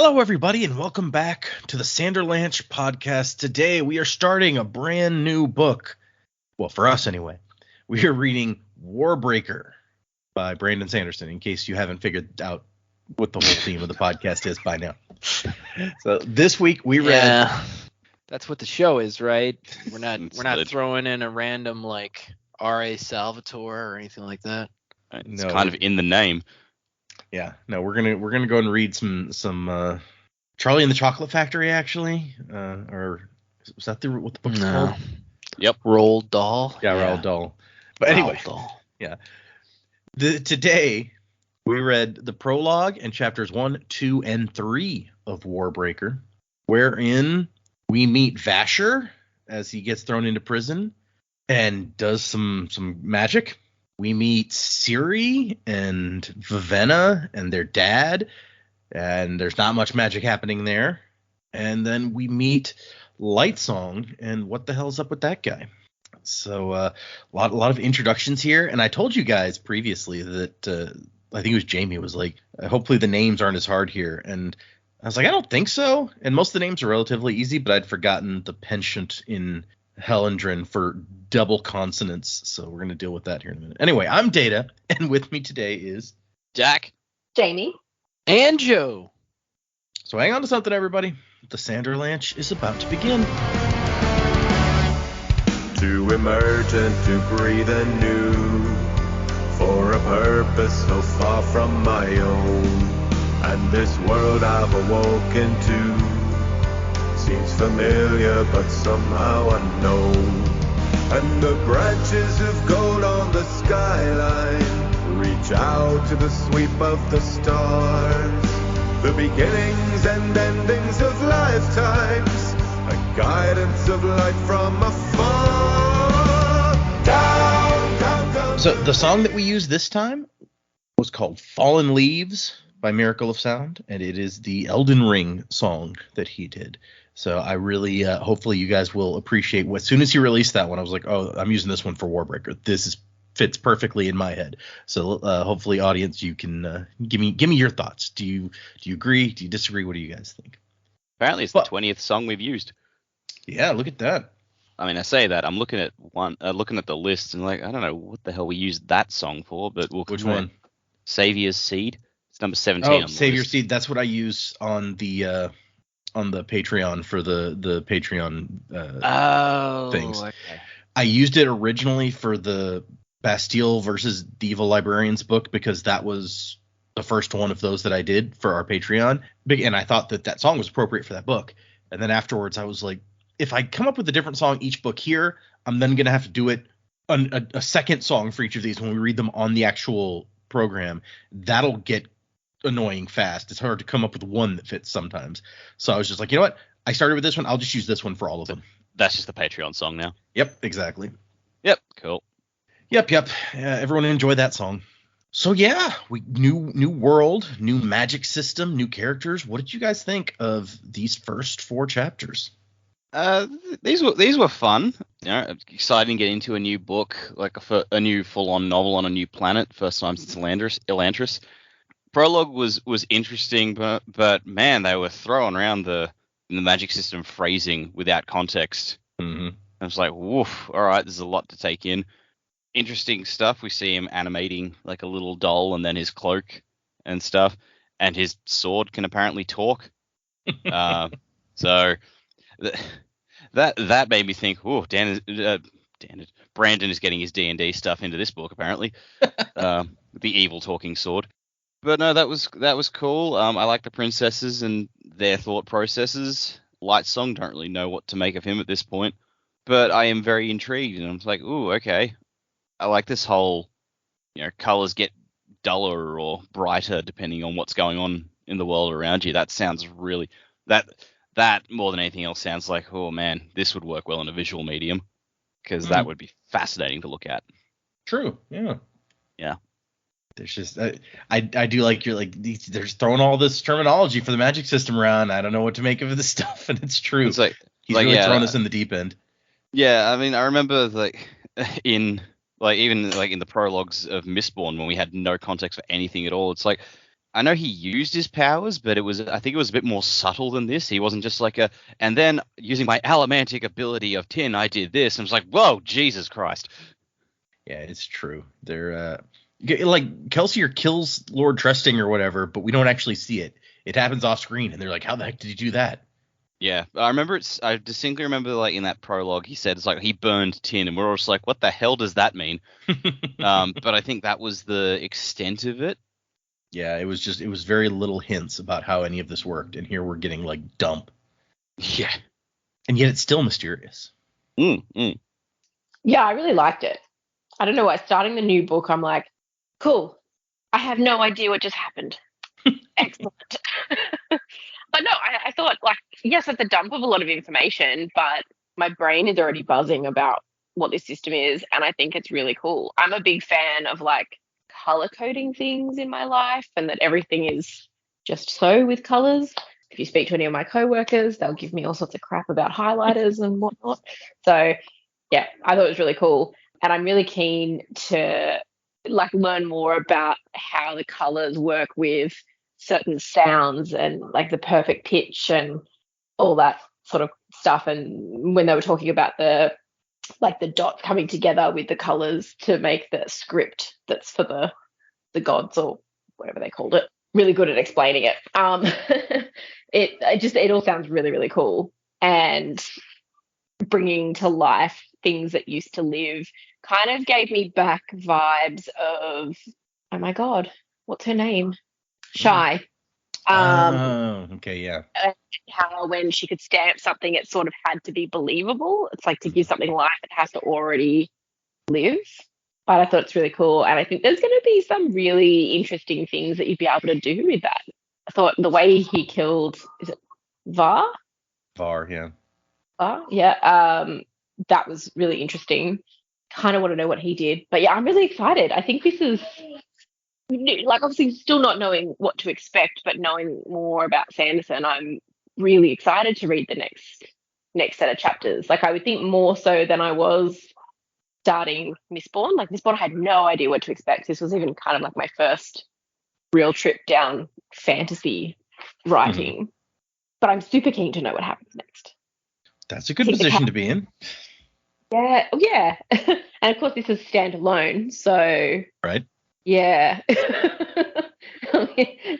Hello, everybody, and welcome back to the Sanderlanche podcast. Today, we are starting a brand new book. Well, for us, anyway. We are reading Warbreaker by Brandon Sanderson, in case you haven't figured out what the whole theme of the podcast is by now. So this week, we read... Yeah, that's what the show is, right? We're not good. throwing in a random, like, R.A. Salvatore or anything like that. It's kind of in the name. Yeah, no, we're gonna go and read some Charlie and the Chocolate Factory, actually, or was that what the book's called? Yep, Roald Dahl. Yeah, Roald Dahl. But anyway, Roald Dahl. Yeah. Today we read the prologue and chapters 1, 2, and 3 of Warbreaker, wherein we meet Vasher as he gets thrown into prison and does some magic. We meet Ciri and Vivenna and their dad, and there's not much magic happening there. And then we meet Lightsong, and what the hell's up with that guy? So a lot of introductions here, and I told you guys previously that I think it was Jamie was like, hopefully the names aren't as hard here, and I was like, I don't think so. And most of the names are relatively easy, but I'd forgotten the penchant in Helendrin for double consonants, so we're going to deal with that here in a minute. Anyway, I'm Data, and with me today is Jack, Jamie, and Joe. So hang on to something, everybody. The Sanderlanche is about to begin. To emerge and to breathe anew, for a purpose so far from my own, and this world I've awoken to seems familiar but somehow unknown. And the branches of gold on the skyline reach out to the sweep of the stars. The beginnings and endings of lifetimes, a guidance of light from afar. Down, down, down. So the song that we used this time was called Fallen Leaves by Miracle of Sound, and it is the Elden Ring song that he did. So I really, hopefully you guys will appreciate as soon as he released that one, I was like, oh, I'm using this one for Warbreaker. Fits perfectly in my head. So hopefully, audience, you can give me your thoughts. Do you agree? Do you disagree? What do you guys think? Apparently it's the 20th song we've used. Yeah, look at that. I mean, I say that I'm looking at the list and like, I don't know what the hell we used that song for, but Which one? Savior's Seed. It's number 17. Oh, on the Savior's list. Seed. That's what I use on the Patreon for the Patreon things. Okay. I used it originally for the Bastille versus the Evil Librarians book because that was the first one of those that I did for our Patreon. And I thought that song was appropriate for that book. And then afterwards I was like, if I come up with a different song each book here, I'm then going to have to do it a second song for each of these when we read them on the actual program. That'll get annoying fast. It's hard to come up with one that fits sometimes. So I was just like, you know what? I started with this one. I'll just use this one for all of them. That's just the Patreon song now. Yep, exactly. Yep, cool. Yep. Everyone enjoyed that song. So yeah, new world, new magic system, new characters. What did you guys think of these first 4 chapters? These were fun. You know, exciting to get into a new book, like a new full-on novel on a new planet. First time since Elantris. Prologue was interesting, but man, they were throwing around the magic system phrasing without context. Mm-hmm. I was like, woof, all right, there's a lot to take in. Interesting stuff. We see him animating like a little doll and then his cloak and stuff. And his sword can apparently talk. So that made me think, oh, Brandon is getting his D&D stuff into this book, apparently. The evil talking sword. But no, that was cool. I like the princesses and their thought processes. Lightsong, don't really know what to make of him at this point. But I am very intrigued, and I'm like, ooh, okay. I like this whole, colors get duller or brighter depending on what's going on in the world around you. That sounds really, that more than anything else sounds like, oh man, this would work well in a visual medium, because that would be fascinating to look at. True. Yeah. Yeah. There's just I do like you're like they're throwing all this terminology for the magic system around. I don't know what to make of this stuff, and it's true. It's like he's really throwing us in the deep end. Yeah, I mean, I remember even in the prologues of Mistborn when we had no context for anything at all. It's like I know he used his powers, but I think it was a bit more subtle than this. He wasn't just like and then using my allomantic ability of tin, I did this. And it's like, whoa, Jesus Christ. Yeah, it's true. They're like Kelsier kills Lord Trusting or whatever, but we don't actually see it. It happens off screen, and they're like, "How the heck did you do that?" Yeah, I distinctly remember like in that prologue he said it's like he burned tin, and we're all just like, what the hell does that mean? But I think that was the extent of it. Yeah, it was very little hints about how any of this worked, and here we're getting like dump. Yeah. And yet it's still mysterious. Yeah, I really liked it. I don't know why. Starting the new book, I'm like, cool. I have no idea what just happened. Excellent. But no, I thought, like, yes, it's a dump of a lot of information, but my brain is already buzzing about what this system is, and I think it's really cool. I'm a big fan of, like, color coding things in my life, and that everything is just so with colors. If you speak to any of my coworkers, they'll give me all sorts of crap about highlighters and whatnot. So, yeah, I thought it was really cool. And I'm really keen to like learn more about how the colors work with certain sounds and like the perfect pitch and all that sort of stuff. And when they were talking about the dots coming together with the colors to make the script that's for the gods or whatever they called it, really good at explaining it. It all sounds really, really cool. And bringing to life things that used to live kind of gave me back vibes of, oh my God, what's her name? Shy. Okay, yeah. How when she could stamp something, it sort of had to be believable. It's like to give something life, it has to already live. But I thought it's really cool. And I think there's going to be some really interesting things that you'd be able to do with that. I thought the way he killed, is it Var? Var, yeah. Yeah, that was really interesting. Kind of want to know what he did, but yeah, I'm really excited. I think this is like obviously still not knowing what to expect, but knowing more about Sanderson, I'm really excited to read the next set of chapters. Like I would think more so than I was starting Mistborn. Like Mistborn, I had no idea what to expect. This was even kind of like my first real trip down fantasy writing, but I'm super keen to know what happens next. That's a good position to be in. Yeah. And of course this is standalone, so right. Yeah.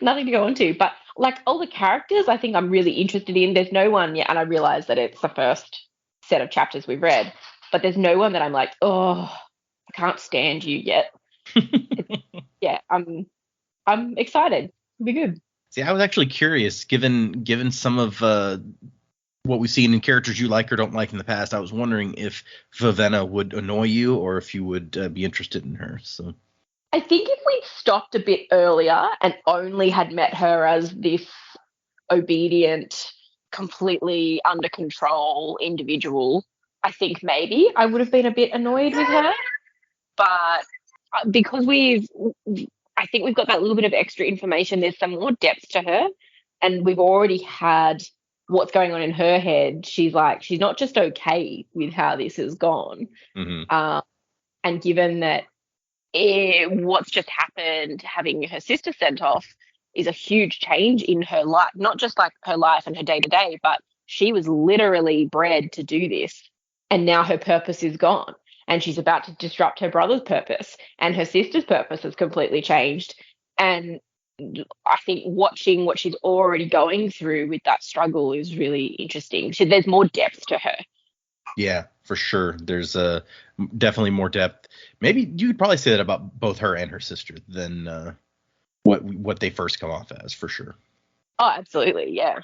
Nothing to go on to, but like all the characters I think I'm really interested in. There's no one yet, and I realize that it's the first set of chapters we've read, but there's no one that I'm like, oh, I can't stand you yet. Yeah, I'm excited. It'll be good. See, I was actually curious, given some of what we've seen in characters you like or don't like in the past. I was wondering if Vivenna would annoy you or if you would be interested in her. So I think if we'd stopped a bit earlier and only had met her as this obedient, completely under control individual, I think maybe I would have been a bit annoyed with her. But because I think we've got that little bit of extra information, there's some more depth to her, and we've already had what's going on in her head. She's not just okay with how this has gone. And given that what's just happened, having her sister sent off is a huge change in her life, not just like her life and her day-to-day, but she was literally bred to do this, and now her purpose is gone, and she's about to disrupt her brother's purpose, and her sister's purpose has completely changed. And I think watching what she's already going through with that struggle is really interesting. There's more depth to her. Yeah, for sure. There's definitely more depth. Maybe you could probably say that about both her and her sister than what they first come off as, for sure. Oh, absolutely, yeah.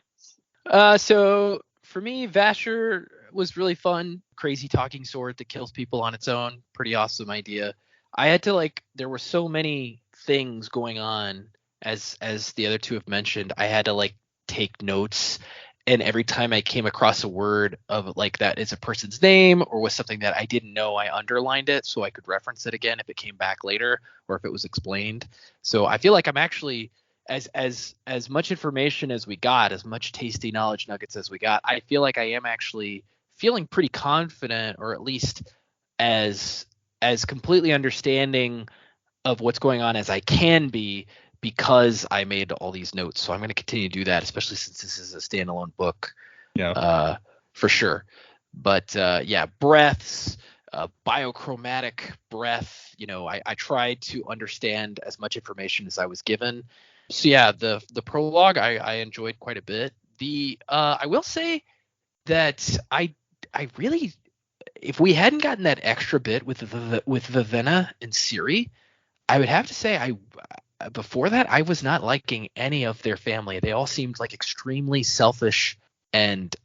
So for me, Vasher was really fun. Crazy talking sword that kills people on its own. Pretty awesome idea. I had to there were so many things going on, as the other two have mentioned. I had to take notes. And every time I came across a word of that is a person's name or was something that I didn't know, I underlined it so I could reference it again if it came back later or if it was explained. So I feel like I'm actually as much information as we got, as much tasty knowledge nuggets as we got, I feel like I am actually feeling pretty confident, or at least as completely understanding of what's going on as I can be, because I made all these notes. So I'm going to continue to do that, especially since this is a standalone book. Yeah. For sure. But yeah, breaths, biochromatic breath. I tried to understand as much information as I was given. So yeah, the prologue I enjoyed quite a bit. I will say that I really, if we hadn't gotten that extra bit with Vivenna and Ciri, I would have to say before that I was not liking any of their family. They all seemed like extremely selfish and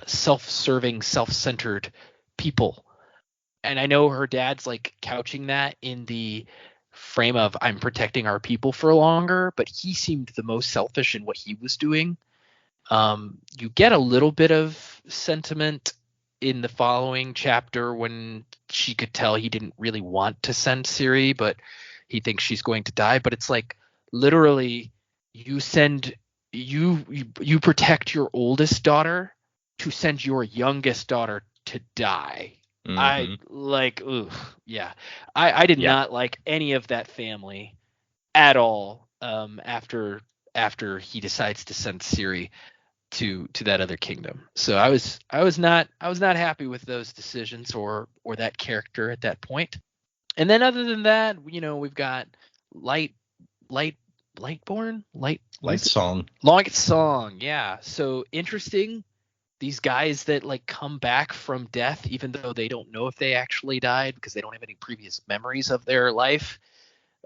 self-serving, self-centered people. And I know her dad's like couching that in the frame of I'm protecting our people for longer, but he seemed the most selfish in what he was doing. You get a little bit of sentiment in the following chapter when she could tell he didn't really want to send Ciri, but he thinks she's going to die. But it's like literally you protect your oldest daughter to send your youngest daughter to die. Mhm. I like, yeah. I did not like any of that family at all. After he decides to send Ciri to that other kingdom. So I was not happy with those decisions or that character at that point. And then other than that, we've got Lightsong. Lightsong, yeah. So interesting. These guys that like come back from death, even though they don't know if they actually died because they don't have any previous memories of their life.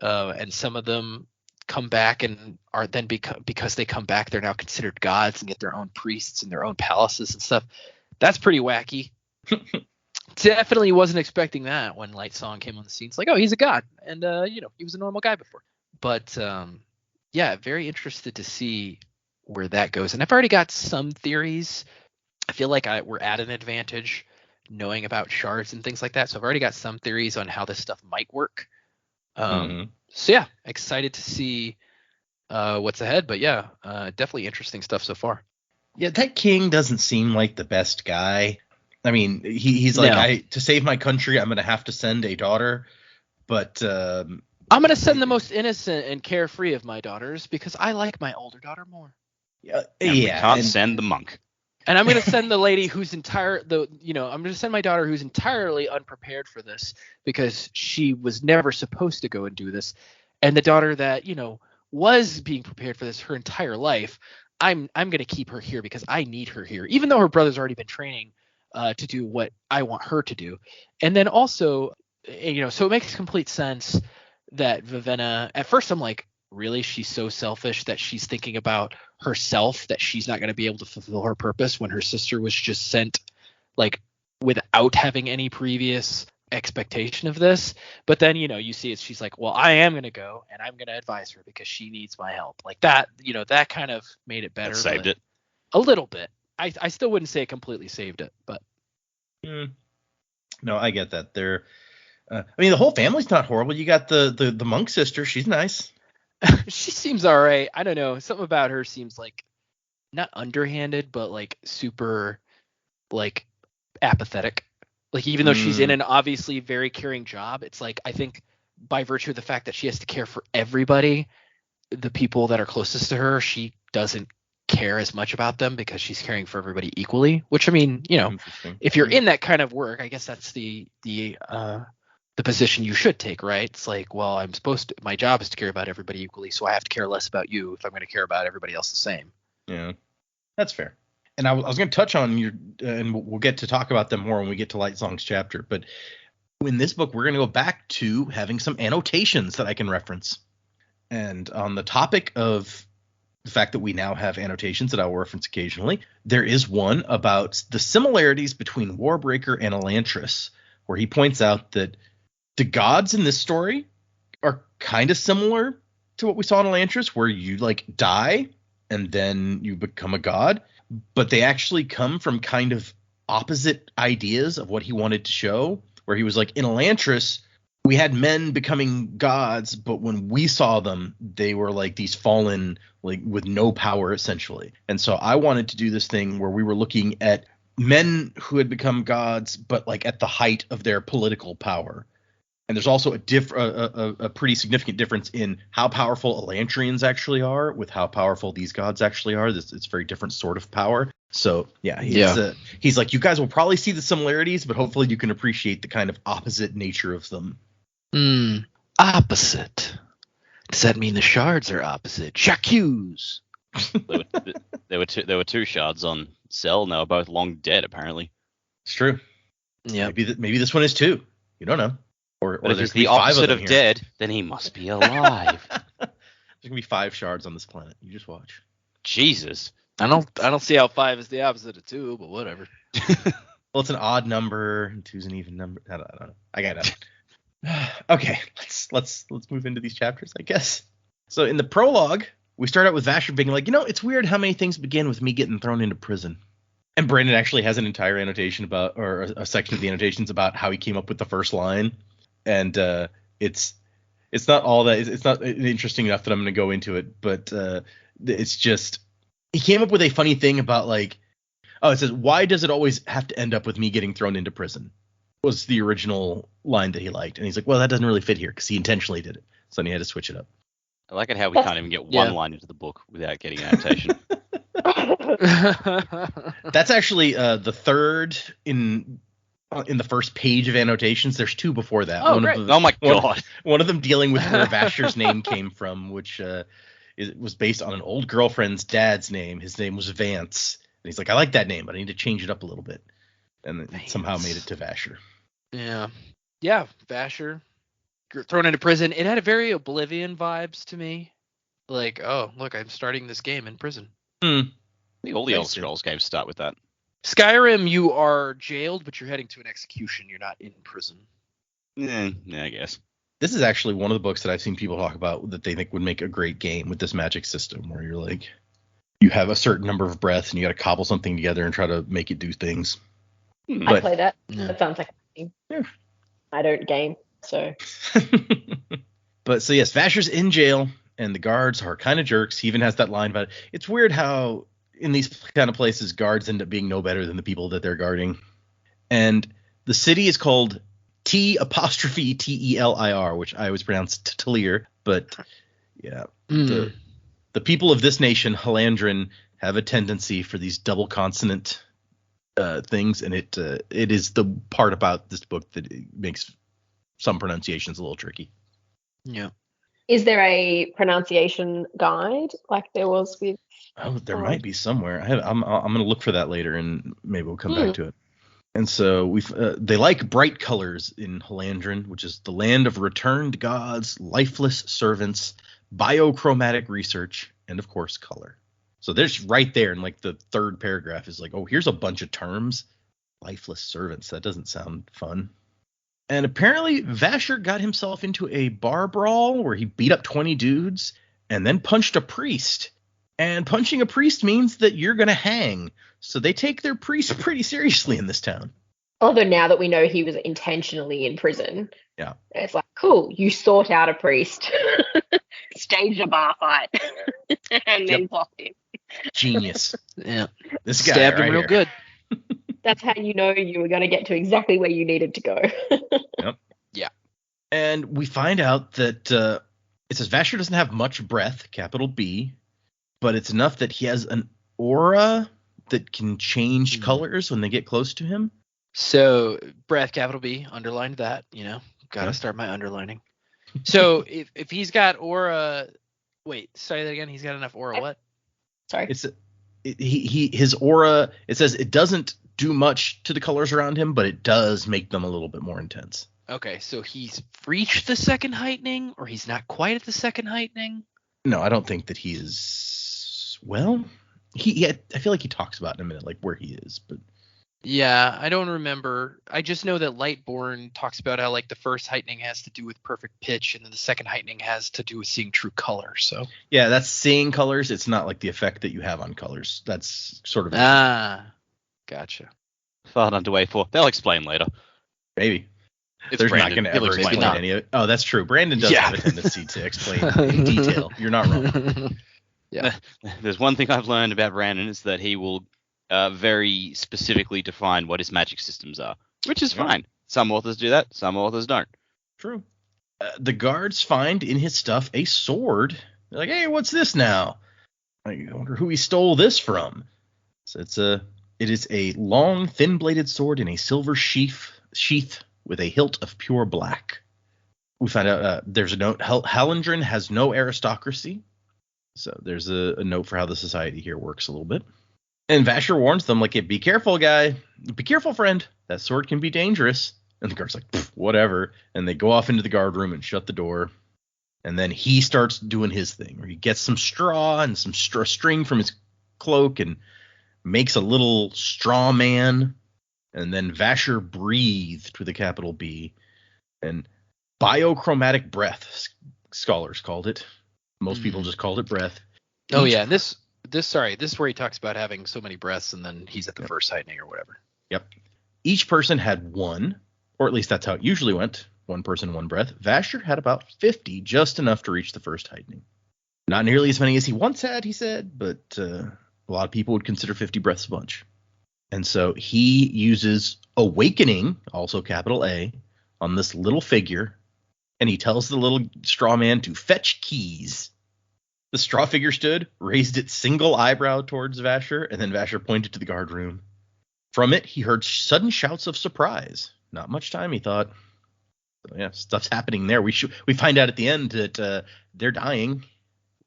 And some of them come back and are then because they come back, they're now considered gods and get their own priests and their own palaces and stuff. That's pretty wacky. Definitely wasn't expecting that when Lightsong came on the scene. It's like, oh, he's a god, and he was a normal guy before. But yeah, very interested to see where that goes. And I've already got some theories. I feel like we're at an advantage knowing about shards and things like that. So I've already got some theories on how this stuff might work. So yeah, excited to see what's ahead. But yeah, definitely interesting stuff so far. Yeah, that king doesn't seem like the best guy. I mean, he's like, to save my country, I'm going to have to send a daughter. But I'm going to send the most innocent and carefree of my daughters because I like my older daughter more. We can't send the monk. And I'm going to send the lady who's I'm going to send my daughter who's entirely unprepared for this because she was never supposed to go and do this. And the daughter that, was being prepared for this her entire life, I'm going to keep her here because I need her here, even though her brother's already been training to do what I want her to do. And then also, so it makes complete sense that Vivenna, at first I'm like, really, she's so selfish that she's thinking about herself, that she's not going to be able to fulfill her purpose when her sister was just sent like without having any previous expectation of this. But then, you see it, she's like, well, I am going to go and I'm going to advise her because she needs my help. Like that, that kind of made it better. That saved it. A little bit. I still wouldn't say it completely saved it, but. No, I get that. The whole family's not horrible. You got the monk sister. She's nice. She seems all right. I don't know. Something about her seems like not underhanded, but like super like apathetic. Like even though she's in an obviously very caring job, it's like I think by virtue of the fact that she has to care for everybody, the people that are closest to her, she doesn't care as much about them because she's caring for everybody equally. Which I mean, if you're in that kind of work, I guess that's the position you should take, right? It's like, well, my job is to care about everybody equally, so I have to care less about you if I'm going to care about everybody else the same. Yeah, that's fair. And I was going to touch on and we'll get to talk about them more when we get to Lightsong's chapter, but in this book, we're going to go back to having some annotations that I can reference. And on the topic of the fact that we now have annotations that I will reference occasionally, there is one about the similarities between Warbreaker and Elantris, where he points out that the gods in this story are kind of similar to what we saw in Elantris, where you like die and then you become a god, but they actually come from kind of opposite ideas of what he wanted to show, where he was like, in Elantris, we had men becoming gods, but when we saw them, they were like these fallen, like with no power essentially. And so I wanted to do this thing where we were looking at men who had become gods, but like at the height of their political power. And there's also a pretty significant difference in how powerful Elantrians actually are with how powerful these gods actually are. It's a very different sort of power. So yeah, he's like, you guys will probably see the similarities, but hopefully you can appreciate the kind of opposite nature of them. Opposite. Does that mean the shards are opposite? J'accuse. There were two shards on Cell, and they were both long dead, apparently. It's true. Yeah. Maybe this one is too. You don't know. Or But if there's he's the opposite of dead, then he must be alive. There's gonna be 5 shards on this planet. You just watch. Jesus. I don't see how 5 is the opposite of 2, but whatever. Well, it's an odd number, and 2's an even number. I don't know. I got it. Okay, let's move into these chapters, I guess. So in the prologue, we start out with Vasher being like, it's weird how many things begin with me getting thrown into prison. And Brandon actually has an entire annotation about, or a section of the annotations about how he came up with the first line. And it's not all that. It's not interesting enough that I'm going to go into it, but it's just, he came up with a funny thing about like, it says, why does it always have to end up with me getting thrown into prison? Was the original line that he liked. And he's like, well, that doesn't really fit here because he intentionally did it. So then he had to switch it up. I like it how we can't even get one line into the book without getting an annotation. That's actually the third in the first page of annotations. There's 2 before that. Oh, great. Oh my god. One of them dealing with where Vasher's name came from, which was based on an old girlfriend's dad's name. His name was Vance. And he's like, I like that name, but I need to change it up a little bit. And it somehow made it to Vasher. Yeah, Vasher thrown into prison. It had a very Oblivion vibes to me. Like, oh, look, I'm starting this game in prison. I think all the Elder Scrolls games start with that. Skyrim, you are jailed, but you're heading to an execution. You're not in prison. Yeah, I guess. This is actually one of the books that I've seen people talk about that they think would make a great game with this magic system, where you're like, you have a certain number of breaths and you got to cobble something together and try to make it do things. I play that. Yeah. That sounds like a game. Yeah. I don't game, so. But so yes, Vasher's in jail and the guards are kind of jerks. He even has that line about it's weird how in these kind of places guards end up being no better than the people that they're guarding. And the city is called T''Telir, which I always pronounce Telir, but yeah. The people of this nation, Halandrin, have a tendency for these double consonant things, and it is the part about this book that it makes some pronunciations a little tricky. Yeah. Is there a pronunciation guide like there was with? Oh, there might be somewhere. I'm going to look for that later, and maybe we'll come back to it. And so they like bright colors in Halandrin, which is the land of returned gods, lifeless servants, biochromatic research, and of course color. So there's right there in like the third paragraph is like, oh, here's a bunch of terms. Lifeless servants. That doesn't sound fun. And apparently Vasher got himself into a bar brawl where he beat up 20 dudes and then punched a priest. And punching a priest means that you're going to hang. So they take their priests pretty seriously in this town. Although now that we know he was intentionally in prison, yeah, it's like, cool, you sought out a priest, staged a bar fight, and then blocked him. Genius. Yeah. This guy stabbed him right real here. good. That's how you know you were going to get to exactly where you needed to go. Yep. Yeah. And we find out that it says Vasher doesn't have much breath, capital B, but it's enough that he has an aura that can change colors when they get close to him. So breath, capital B, underlined that, gotta start my underlining. So if he's got aura, wait, say that again. He's got enough aura. What? Sorry. His aura, it says it doesn't do much to the colors around him, but it does make them a little bit more intense. Okay, so he's reached the second heightening, or he's not quite at the second heightening? No, I don't think that he is. Well, I feel like he talks about in a minute, like where he is, but. Yeah, I don't remember. I just know that Lightborn talks about how like the first heightening has to do with perfect pitch, and then the second heightening has to do with seeing true color. So yeah, that's seeing colors. It's not like the effect that you have on colors. That's sort of gotcha. Far underway for. They'll explain later. Maybe. It's There's Brandon. not going to ever He'll explain any of it. Oh, that's true. Brandon does have a tendency to explain in detail. You're not wrong. Yeah. There's one thing I've learned about Brandon is that he will very specifically define what his magic systems are, which is fine. Some authors do that, some authors don't. True. The guards find in his stuff a sword. They're like, hey, what's this now? I wonder who he stole this from. So it is a long, thin-bladed sword in a silver sheath with a hilt of pure black. We find out there's a note. Hallandren has no aristocracy. So there's a note for how the society here works a little bit. And Vasher warns them, like, hey, be careful, guy. Be careful, friend. That sword can be dangerous. And the guard's like, whatever. And they go off into the guard room and shut the door. And then he starts doing his thing, where he gets some straw and some string from his cloak and makes a little straw man. And then Vasher breathed with a capital B. And biochromatic breath, scholars called it. Most people just called it breath. Oh, yeah. And this is where he talks about having so many breaths, and then he's at the first heightening or whatever. Yep. Each person had one, or at least that's how it usually went. One person, one breath. Vasher had about 50, just enough to reach the first heightening. Not nearly as many as he once had, he said, but a lot of people would consider 50 breaths a bunch. And so he uses awakening, also capital A, on this little figure, and he tells the little straw man to fetch keys. The straw figure stood, raised its single eyebrow towards Vasher, and then Vasher pointed to the guard room. From it, he heard sudden shouts of surprise. Not much time, he thought. So, yeah, stuff's happening there. We find out at the end that they're dying.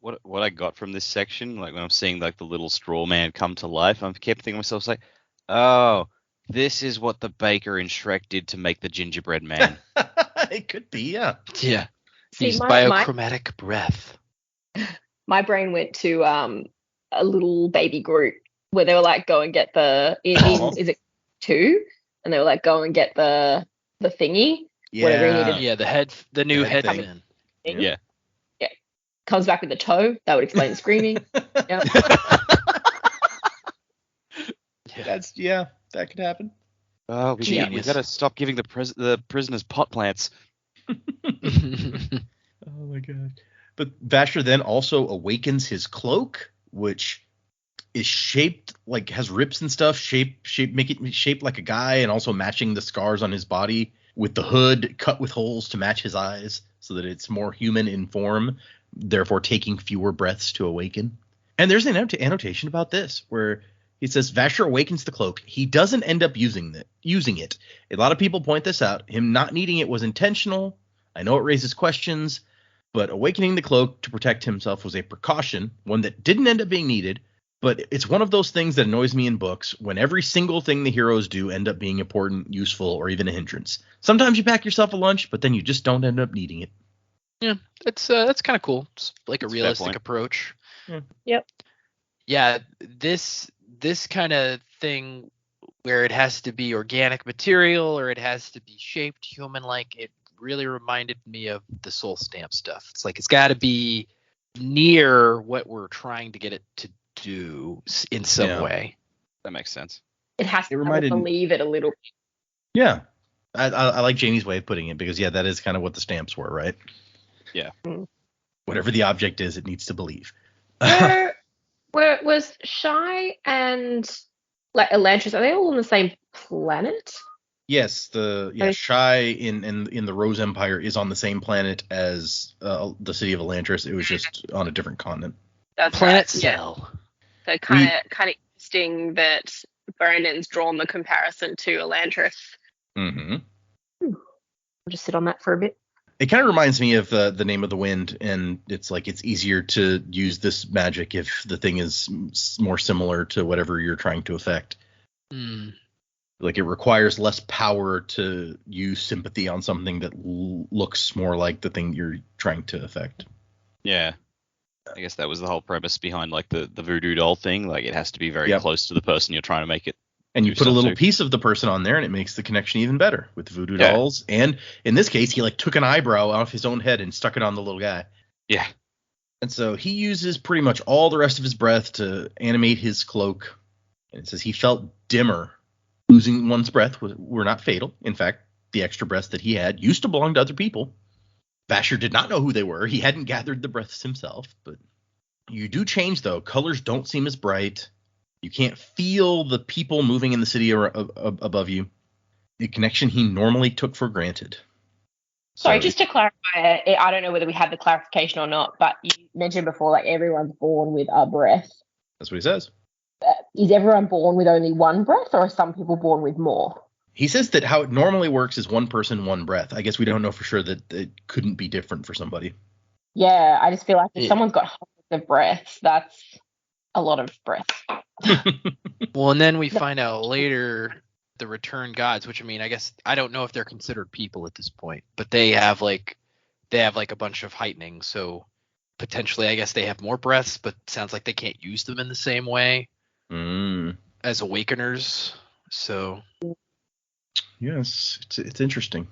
What I got from this section, like when I'm seeing like the little straw man come to life, I kept thinking to myself, like, oh, this is what the baker in Shrek did to make the gingerbread man. It could be, yeah. Yeah. See, He's my- biochromatic breath. My brain went to a little baby Groot where they were like, go and get is it 2? And they were like, go and get the thingy. Whatever he needed. Yeah, the new head thing. fin. Yeah. Comes back with a toe. That would explain the screaming. Yeah. That could happen. Oh, we Genius. got to stop giving the prisoners pot plants. Oh my god. But Vasher then also awakens his cloak, which is shaped like has rips and stuff, make it shaped like a guy, and also matching the scars on his body, with the hood cut with holes to match his eyes so that it's more human in form, therefore taking fewer breaths to awaken. And there's an annotation about this where he says Vasher awakens the cloak. He doesn't end up using it. A lot of people point this out. Him not needing it was intentional. I know it raises questions, but awakening the cloak to protect himself was a precaution, one that didn't end up being needed. But it's one of those things that annoys me in books when every single thing the heroes do end up being important, useful, or even a hindrance. Sometimes you pack yourself a lunch, but then you just don't end up needing it. Yeah, that's kind of cool. It's like a That's a fair realistic point. approach. Yeah. Yep. Yeah, this kind of thing where it has to be organic material or it has to be shaped human-like, it really reminded me of the soul stamp stuff. It's like it's got to be near what we're trying to get it to do in some way. That makes sense. It has to reminded- believe it a little bit. Yeah. I like Jamie's way of putting it because, yeah, that is kind of what the stamps were, right? Yeah. Whatever the object is, it needs to believe. Where was Shy and like Elantris, are they all on the same planet? Yes, Shy in the Rose Empire is on the same planet as the city of Elantris. It was just on a different continent. That's Planet right, yeah. Cell. So kind of interesting that Brandon's drawn the comparison to Elantris. Mm-hmm. I'll just sit on that for a bit. It kind of reminds me of the Name of the Wind, and it's like it's easier to use this magic if the thing is more similar to whatever you're trying to affect. Mm. Like it requires less power to use sympathy on something that looks more like the thing you're trying to affect. Yeah. I guess that was the whole premise behind like the voodoo doll thing. Like it has to be very Yep. close to the person you're trying to make it. And you Do put a little stuff too. piece of the person on there, and it makes the connection even better with voodoo Yeah. dolls. And in this case, he like took an eyebrow off his own head and stuck it on the little guy. Yeah. And so he uses pretty much all the rest of his breath to animate his cloak. And it says he felt dimmer. Losing one's breath were not fatal. In fact, the extra breaths that he had used to belong to other people. Vasher did not know who they were. He hadn't gathered the breaths himself. But you do change, though. Colors don't seem as bright. You can't feel the people moving in the city or above you. A connection he normally took for granted. Sorry, So just to clarify, I don't know whether we had the clarification or not, but you mentioned before, like, everyone's born with a breath. that's what he says. Is everyone born with only one breath, or are some people born with more? He says that how it normally works is one person, one breath. I guess we don't know for sure that it couldn't be different for somebody. Yeah, I just feel like if Yeah. someone's got hundreds of breaths, that's a lot of breaths. Well, and then we find out later the return gods, which, I mean, I guess I don't know if they're considered people at this point, but they have like a bunch of heightening, so potentially I guess they have more breaths, but sounds like they can't use them in the same way as awakeners. So Yes, it's interesting.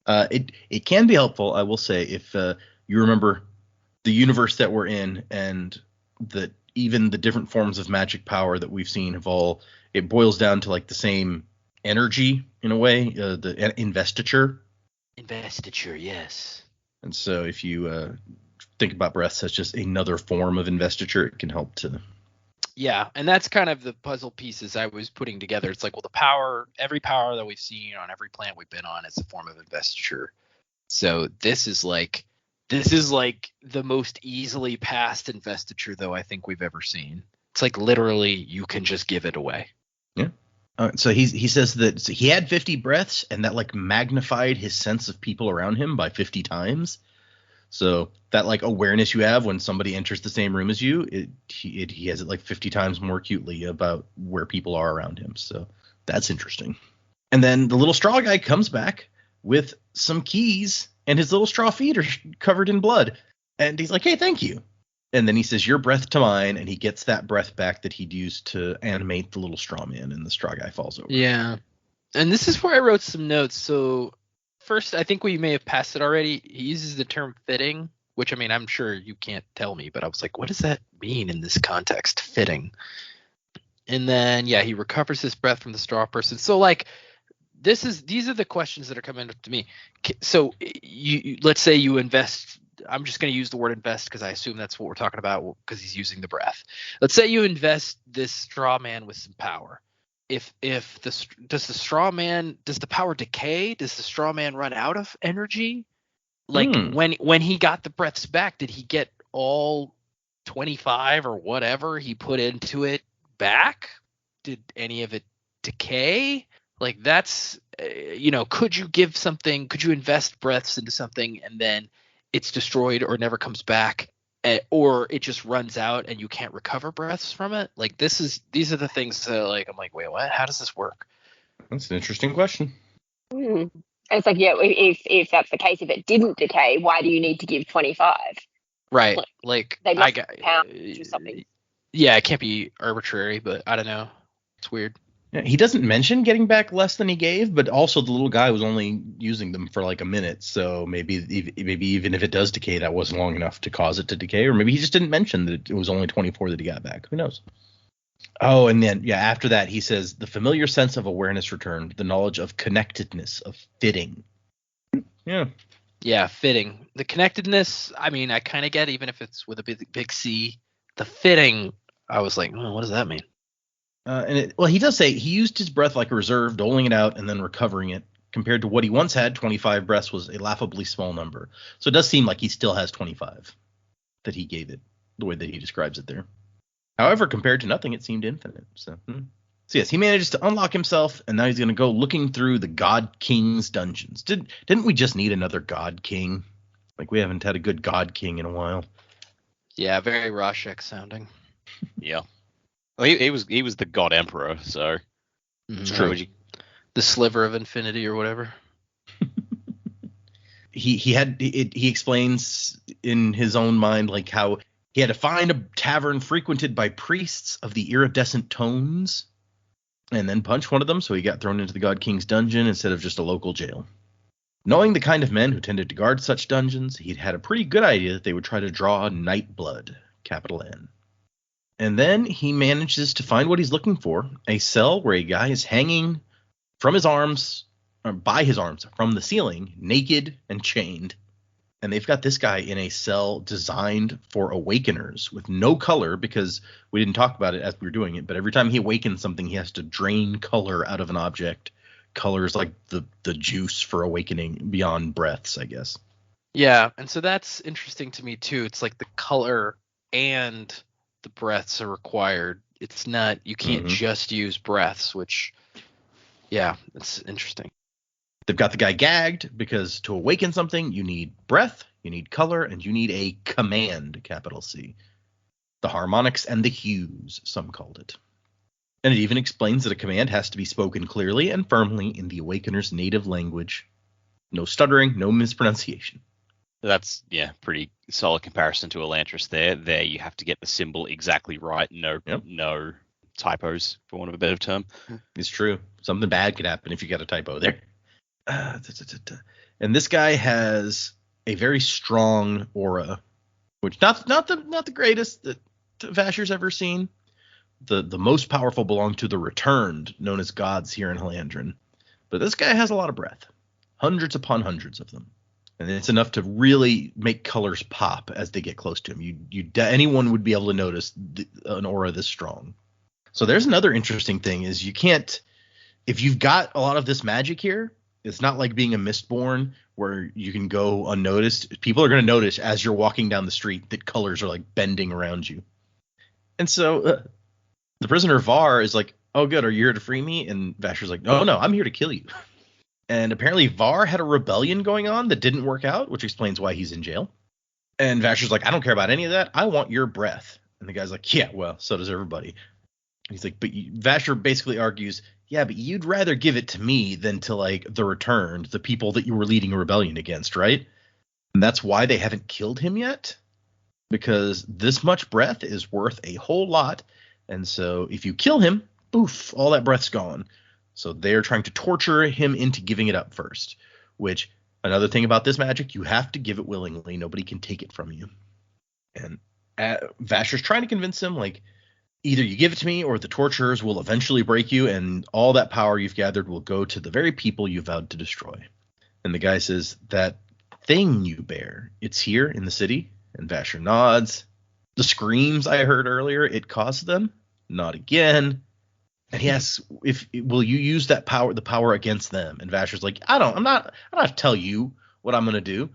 It can be helpful, I will say, if you remember the universe that we're in, and that even the different forms of magic power that we've seen it boils down to like the same energy in a way, the investiture. investiture, yes. And so if you think about breaths as just another form of investiture, it can help to. Yeah, and that's kind of the puzzle pieces I was putting together. It's like, well, every power that we've seen on every planet we've been on is a form of investiture. So this is like the most easily passed investiture, though, I think we've ever seen. It's like literally you can just give it away. Yeah. So he says that he had 50 breaths, and that like magnified his sense of people around him by 50 times. So that like awareness you have when somebody enters the same room as you, he has it like 50 times more acutely about where people are around him. So that's interesting. And then the little straw guy comes back with some keys, and his little straw feet are covered in blood. And he's like, hey, thank you. And then he says, your breath to mine. And he gets that breath back that he'd used to animate the little straw man, and the straw guy falls over. Yeah. And this is where I wrote some notes. So first, I think we may have passed it already. He uses the term fitting, which, I mean, I'm sure you can't tell me, but I was like, what does that mean in this context? Fitting. And then, yeah, he recovers his breath from the straw person. So, like, these are the questions that are coming up to me. So you let's say you invest. I'm just going to use the word invest because I assume that's what we're talking about, because he's using the breath. Let's say you invest this straw man with some power. Does the power decay? Does the straw man run out of energy? Like when he got the breaths back, did he get all 25 or whatever he put into it back? Did any of it decay? Like, that's, could you invest breaths into something and then it's destroyed or never comes back, or it just runs out and you can't recover breaths from it? Like, these are the things that, like, I'm like, wait, what? How does this work? That's an interesting question. And it's like, yeah, if that's the case, if it didn't decay, why do you need to give 25? Right. Like, they must count or something. Yeah, it can't be arbitrary, but I don't know. It's weird. Yeah, he doesn't mention getting back less than he gave, but also the little guy was only using them for like a minute, so maybe even if it does decay, that wasn't long enough to cause it to decay, or maybe he just didn't mention that it was only 24 that he got back. Who knows? Oh, and then, yeah, after that, he says, the familiar sense of awareness returned, the knowledge of connectedness, of fitting. Yeah. Yeah, fitting. The connectedness, I mean, I kind of get, even if it's with a big C. The fitting, I was like, what does that mean? He does say he used his breath like a reserve, doling it out and then recovering it. Compared to what he once had, 25 breaths was a laughably small number. So it does seem like he still has 25 that he gave it, the way that he describes it there. However, compared to nothing, it seemed infinite. So yes, he manages to unlock himself, and now he's going to go looking through the God King's dungeons. Didn't we just need another God King? Like, we haven't had a good God King in a while. Yeah, very Rashek sounding. Yeah. Well, he was the God Emperor, so it's true. The sliver of infinity or whatever. He explains in his own mind like how he had to find a tavern frequented by priests of the iridescent tones and then punch one of them, so he got thrown into the God King's dungeon instead of just a local jail. Knowing the kind of men who tended to guard such dungeons, he'd had a pretty good idea that they would try to draw night blood, capital N. And then he manages to find what he's looking for, a cell where a guy is hanging from his arms, or by his arms, from the ceiling, naked and chained. And they've got this guy in a cell designed for awakeners with no color, because we didn't talk about it as we were doing it, but every time he awakens something, he has to drain color out of an object, colors like the juice for awakening beyond breaths, I guess. Yeah, and so that's interesting to me too. It's like the color and the breaths are required. It's not, you can't just use breaths, which, yeah, it's interesting. They've got the guy gagged because to awaken something, you need breath, you need color, and you need a command, capital C. The harmonics and the hues, some called it. And it even explains that a command has to be spoken clearly and firmly in the awakener's native language. No stuttering, no mispronunciation. That's, pretty solid comparison to Elantris there. There you have to get the symbol exactly right. No typos, for want of a better term. It's true. Something bad could happen if you got a typo there. And this guy has a very strong aura, which not the greatest that Vasher's ever seen. The most powerful belong to the returned, known as gods here in Halandrin. But this guy has a lot of breath. Hundreds upon hundreds of them. And it's enough to really make colors pop as they get close to him. Anyone would be able to notice an aura this strong. So there's another interesting thing is you can't, if you've got a lot of this magic here, it's not like being a Mistborn where you can go unnoticed. People are going to notice as you're walking down the street that colors are like bending around you. And so the prisoner Var is like, oh, good. Are you here to free me? And Vasher's like, no, I'm here to kill you. And apparently Var had a rebellion going on that didn't work out, which explains why he's in jail. And Vasher's like, I don't care about any of that. I want your breath. And the guy's like, yeah, well, so does everybody. He's like, but Vasher basically argues, yeah, but you'd rather give it to me than to like the returned, the people that you were leading a rebellion against, right? And that's why they haven't killed him yet, because this much breath is worth a whole lot. And so if you kill him, poof, all that breath's gone. So they're trying to torture him into giving it up first, which another thing about this magic, you have to give it willingly. Nobody can take it from you. And Vasher's trying to convince him, like, either you give it to me or the torturers will eventually break you and all that power you've gathered will go to the very people you vowed to destroy. And the guy says, that thing you bear, it's here in the city? And Vasher nods. The screams I heard earlier, it caused them? Not again. And he asks, will you use that power, the power against them? And Vasher's like, I don't have to tell you what I'm going to do.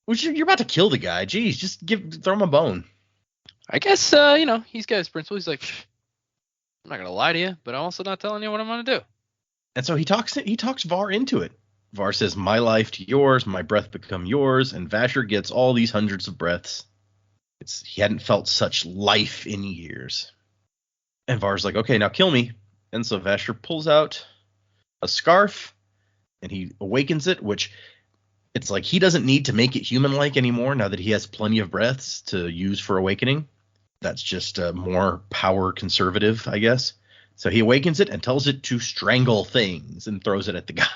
Which you're about to kill the guy. Jeez, just throw him a bone. I guess, he's got his principle. He's like, I'm not going to lie to you, but I'm also not telling you what I'm going to do. And so he talks Var into it. Var says, my life to yours, my breath become yours. And Vasher gets all these hundreds of breaths. He hadn't felt such life in years. And Var's like, okay, now kill me. And so Vasher pulls out a scarf and he awakens it, which it's like he doesn't need to make it human-like anymore now that he has plenty of breaths to use for awakening. That's just more power conservative, I guess. So he awakens it and tells it to strangle things and throws it at the guy.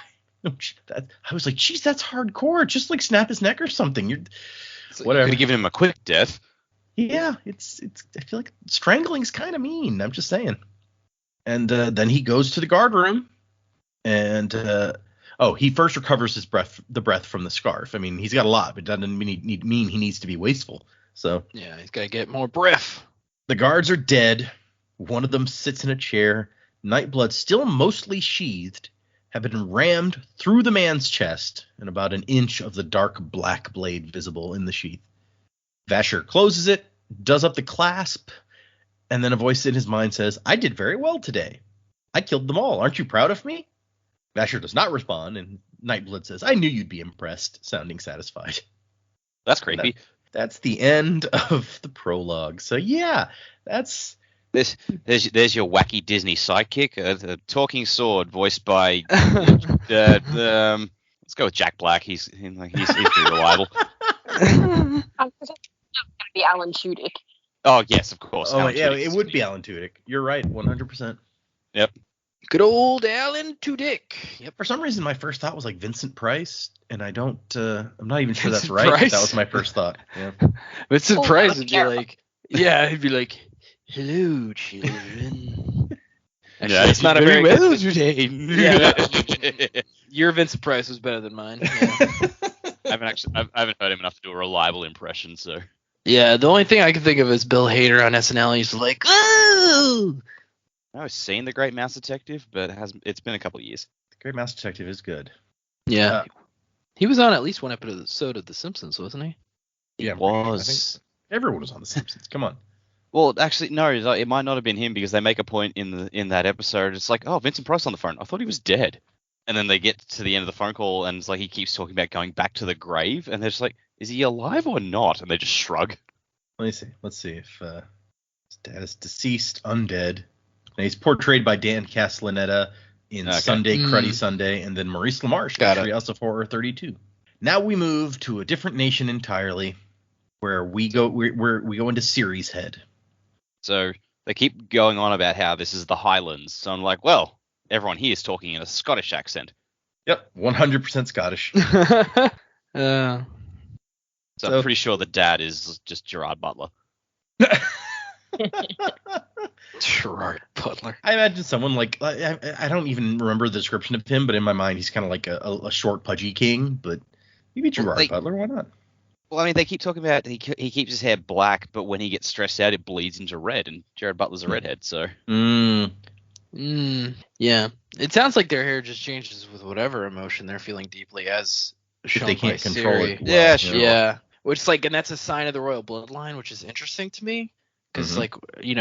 I was like, geez, that's hardcore. Just like snap his neck or something. Whatever. Could have given him a quick death. Yeah, it's. I feel like strangling's kind of mean. I'm just saying. And then he goes to the guard room, and he first recovers the breath from the scarf. I mean, he's got a lot, but it doesn't mean he needs to be wasteful. So yeah, he's got to get more breath. The guards are dead. One of them sits in a chair. Nightblood, still mostly sheathed, had been rammed through the man's chest, and about an inch of the dark black blade visible in the sheath. Vasher closes it, does up the clasp, and then a voice in his mind says, I did very well today. I killed them all. Aren't you proud of me? Vasher does not respond, and Nightblood says, I knew you'd be impressed, sounding satisfied. That's creepy. That's the end of the prologue. So yeah, that's... There's your wacky Disney sidekick, the talking sword voiced by let's go with Jack Black. He's pretty reliable. Be Alan Tudyk. Oh yes, of course. Oh yeah, it would be Alan Tudyk. You're right, 100%. Yep. Good old Alan Tudyk. Yep. For some reason, my first thought was like Vincent Price, and I'm not even sure that's right. Price? That was my first thought. Yeah. Vincent Price would be like, he'd be like, hello, children. Actually, it's not a very well good today. Yeah. Your Vincent Price was better than mine. Yeah. I haven't heard him enough to do a reliable impression, so. Yeah, the only thing I can think of is Bill Hader on SNL. He's like, oh! I've seen The Great Mouse Detective, but it's been a couple of years. Great Mouse Detective is good. Yeah. He was on at least one episode of The Simpsons, wasn't he? Yeah, was. I think everyone was on The Simpsons. Come on. Well, actually, no, it might not have been him because they make a point in that episode. It's like, oh, Vincent Price on the phone. I thought he was dead. And then they get to the end of the phone call, and it's like he keeps talking about going back to the grave, and they're just like, is he alive or not? And they just shrug. Let me see. Let's see if his dad is deceased, undead. And he's portrayed by Dan Castellaneta in Sunday, Cruddy Sunday, and then Maurice LaMarche in Treehouse of Horror 32. Now we move to a different nation entirely, where we go into Ciri's head. So they keep going on about how this is the Highlands. So I'm like, well, everyone here is talking in a Scottish accent. Yep, 100% Scottish. So I'm pretty sure the dad is just Gerard Butler. Gerard Butler. I imagine someone like I don't even remember the description of him, but in my mind he's kind of like a short, pudgy king. But maybe Gerard Butler. Why not? Well, I mean, they keep talking about he keeps his hair black, but when he gets stressed out, it bleeds into red, and Gerard Butler's a redhead, so. Yeah. It sounds like their hair just changes with whatever emotion they're feeling deeply, as shown they can't by control Ciri. it. Well, yeah, sure. Yeah. Which and that's a sign of the royal bloodline, which is interesting to me, because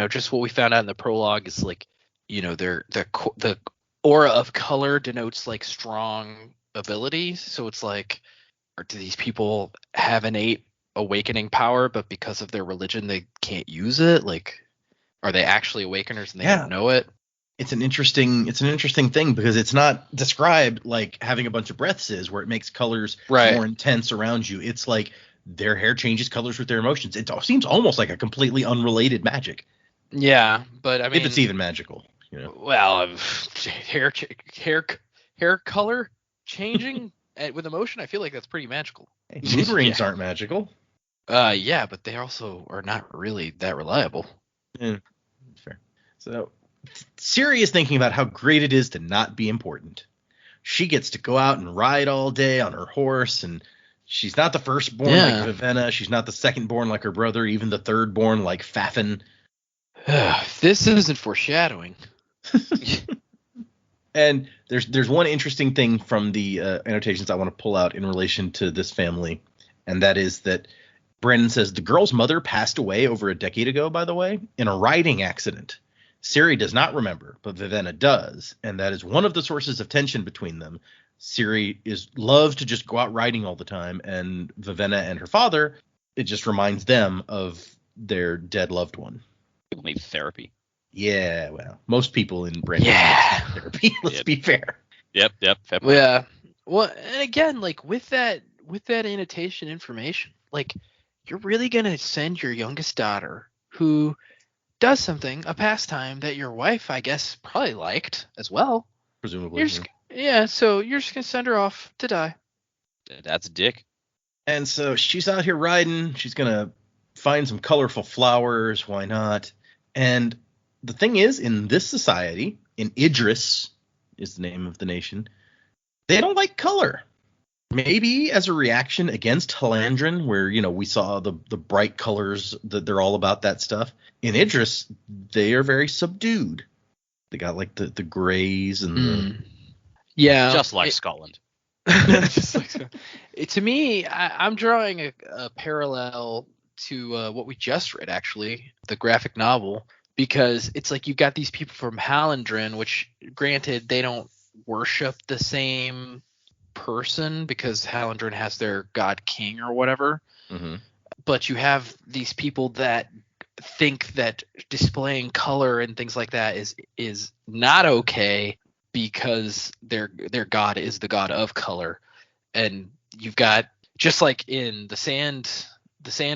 just what we found out in the prologue is like, the aura of color denotes like strong abilities. So it's like, or do these people have innate awakening power, but because of their religion they can't use it? Like, are they actually awakeners and they don't know it? It's an interesting thing because it's not described like having a bunch of breaths is, where it makes colors more intense around you. It's like their hair changes colors with their emotions. It seems almost like a completely unrelated magic. Yeah, but I mean, if it's even magical, Well, hair color changing with emotion, I feel like that's pretty magical. Hey, mood rings aren't magical. Yeah, but they also are not really that reliable. Yeah, fair. So Ciri is thinking about how great it is to not be important. She gets to go out and ride all day on her horse, and she's not the firstborn like Vivenna. She's not the secondborn like her brother, even the thirdborn like Fafin. This isn't foreshadowing. And there's one interesting thing from the annotations I want to pull out in relation to this family, and that is that Brandon says the girl's mother passed away over a decade ago, by the way, in a riding accident. Ciri does not remember, but Vivenna does, and that is one of the sources of tension between them. Ciri loves to just go out riding all the time, and Vivenna and her father, it just reminds them of their dead loved one. People need therapy. Yeah, well, most people in Brandon need therapy. Let's be fair. Yep. Fair point. Yeah. Well, and again, like with that annotation information, like you're really gonna send your youngest daughter who does something, a pastime that your wife, I guess, probably liked as well. Presumably. So you're just gonna send her off to die. That's a dick. And so she's out here riding. She's gonna find some colorful flowers. Why not? And the thing is, in this society, in Idris is the name of the nation, they don't like color. Maybe as a reaction against Halandrin, where, we saw the bright colors, that they're all about that stuff. In Idris, they are very subdued. They got like the grays and just like Scotland. To me, I'm drawing a parallel to what we just read, actually, the graphic novel, because it's like you got these people from Halandrin, which, granted, they don't worship the same person because Halandrin has their god king or whatever. Mm-hmm. But you have these people that think that displaying color and things like that is not okay because their god is the god of color. And you've got, just like in the sand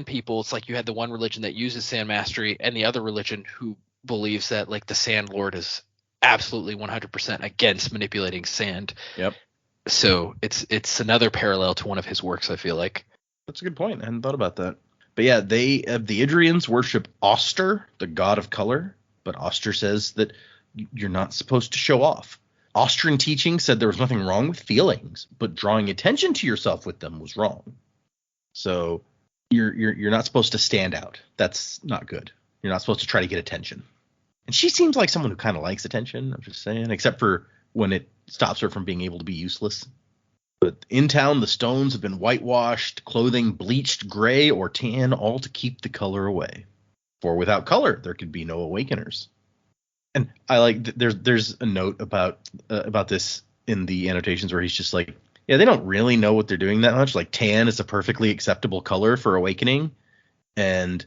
people, it's like you had the one religion that uses sand mastery and the other religion who believes that like the sand lord is absolutely 100% against manipulating sand. Yep. So it's another parallel to one of his works, I feel like. That's a good point. I hadn't thought about that. But yeah, the Idrians worship Auster, the god of color, but Auster says that you're not supposed to show off. Austrian teaching said there was nothing wrong with feelings, but drawing attention to yourself with them was wrong. So you're not supposed to stand out. That's not good. You're not supposed to try to get attention. And she seems like someone who kind of likes attention, I'm just saying, except for when it stops her from being able to be useless. But in town, the stones have been whitewashed, clothing bleached gray or tan, all to keep the color away. For without color, there could be no awakeners. And I like there's a note about this in the annotations where he's just like, yeah, they don't really know what they're doing that much. Like tan is a perfectly acceptable color for awakening, and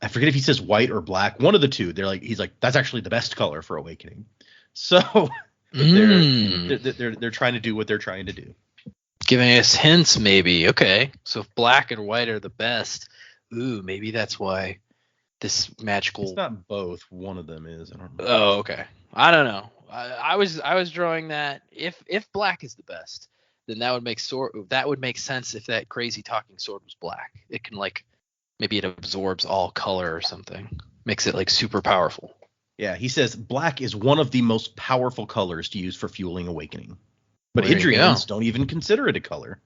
I forget if he says white or black, one of the two. He's like, that's actually the best color for awakening. So they're trying to do what they're trying to do. Giving us hints, maybe. Okay, so if black and white are the best, maybe that's why this magical. It's not both. One of them is. I don't know. Oh, okay. I don't know. I was drawing that if black is the best, then that would make sense if that crazy talking sword was black. It can maybe it absorbs all color or something, makes it super powerful. Yeah, he says black is one of the most powerful colors to use for fueling awakening. But There you Idrians go. don't even consider it a color.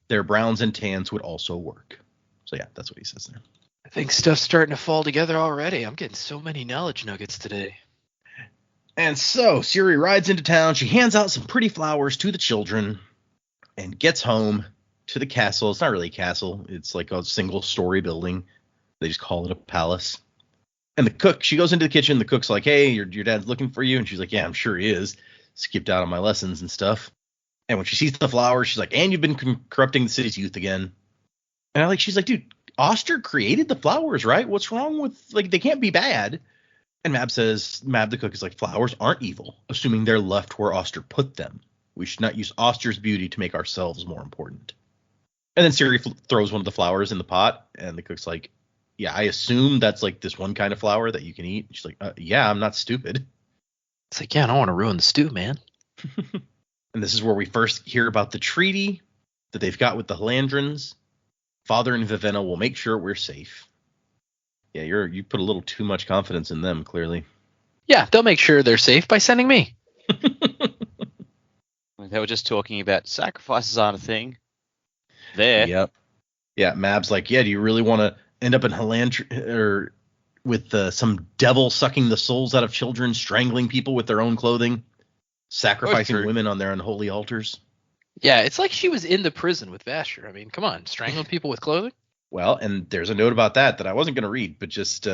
Their browns and tans would also work. So yeah, that's what he says there. I think stuff's starting to fall together already. I'm getting so many knowledge nuggets today. And so Ciri rides into town. She hands out some pretty flowers to the children and gets home to the castle. It's not really a castle. It's like a single-story building. They just call it a palace. And the cook, she goes into the kitchen. The cook's like, hey, your dad's looking for you. And she's like, yeah, I'm sure he is. Skipped out on my lessons and stuff. And when she sees the flowers, she's like, and you've been corrupting the city's youth again. And she's like, dude, Oster created the flowers, right? What's wrong with, they can't be bad. And Mab the cook is like, flowers aren't evil, assuming they're left where Oster put them. We should not use Oster's beauty to make ourselves more important. And then Ciri throws one of the flowers in the pot, and the cook's like, yeah, I assume that's this one kind of flower that you can eat. She's like, yeah, I'm not stupid. It's like, yeah, I don't want to ruin the stew, man. And this is where we first hear about the treaty that they've got with the Halandrins. Father and Vivenna will make sure we're safe. Yeah, you put a little too much confidence in them, clearly. Yeah, they'll make sure they're safe by sending me. They were just talking about sacrifices aren't a thing. There. Yep. Yeah, Mab's like, yeah, do you really want to end up in or with some devil sucking the souls out of children, strangling people with their own clothing, sacrificing women on their unholy altars? Yeah, it's like she was in the prison with Vasher. I mean, come on, strangling people with clothing? Well, and there's a note about that I wasn't going to read, but just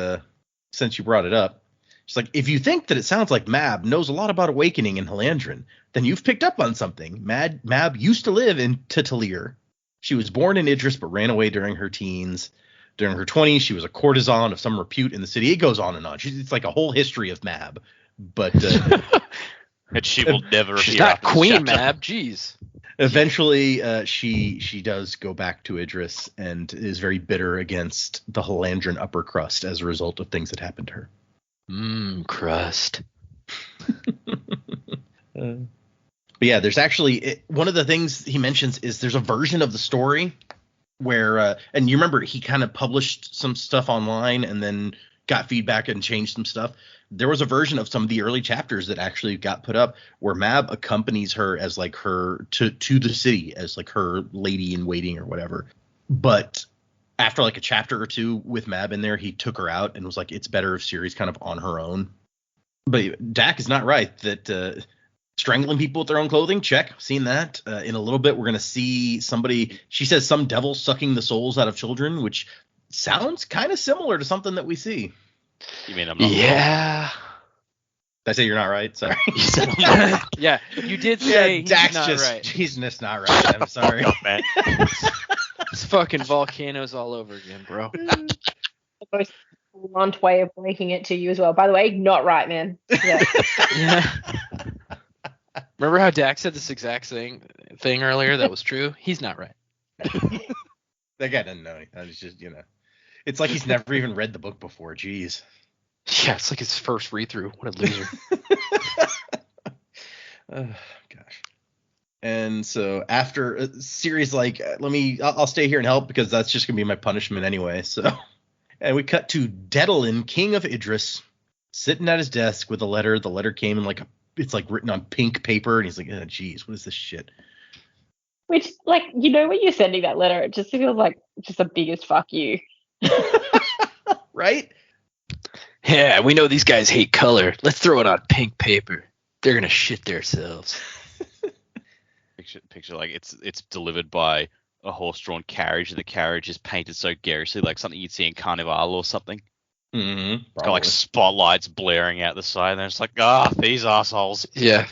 since you brought it up, she's like, if you think that it sounds like Mab knows a lot about awakening in Halandrin, then you've picked up on something. Mab used to live in Talir. She was born in Idris, but ran away during her teens. During her 20s, she was a courtesan of some repute in the city. It goes on and on. It's like a whole history of Mab. But and she will never She's appear not after this Queen chapter. Mab. Jeez. Eventually, she does go back to Idris and is very bitter against the Halandrin upper crust as a result of things that happened to her. Crust. But yeah, there's actually one of the things he mentions is there's a version of the story where and you remember he kind of published some stuff online and then got feedback and changed some stuff. There was a version of some of the early chapters that actually got put up where Mab accompanies her as her to the city as her lady in waiting or whatever. But after a chapter or two with Mab in there, he took her out and was like, it's better if Ciri's kind of on her own. But Dak is not right that strangling people with their own clothing, check, seen that. In a little bit, we're going to see somebody, she says some devil sucking the souls out of children, which sounds kind of similar to something that we see. You mean I'm not Yeah. Did I say you're not right? Sorry. Yeah, you did say he's Dak's not just, right. he's just not right. I'm sorry. wrong, man. It's fucking volcanoes all over again, bro. The most blunt way of breaking it to you as well. By the way, not right, man. Yeah. Yeah. Remember how Dak said this exact thing earlier that was true? He's not right. That guy doesn't know. I was just, it's like he's never even read the book before. Jeez. Yeah, it's like his first read through. What a loser. Gosh. And so after Ciri's like, I'll stay here and help because that's just gonna be my punishment anyway. So, and we cut to Dedalin, King of Idris, sitting at his desk with a letter. The letter came in it's written on pink paper, and he's like, oh, geez, what is this shit? Which, when you're sending that letter, it just feels like just the biggest fuck you. Right? Yeah, we know these guys hate color. Let's throw it on pink paper. They're gonna shit themselves. Picture like it's delivered by a horse-drawn carriage, and the carriage is painted so garishly, like something you'd see in Carnival or something. Mm-hmm. It's got like spotlights blaring out the side, and it's like, these assholes. Yeah,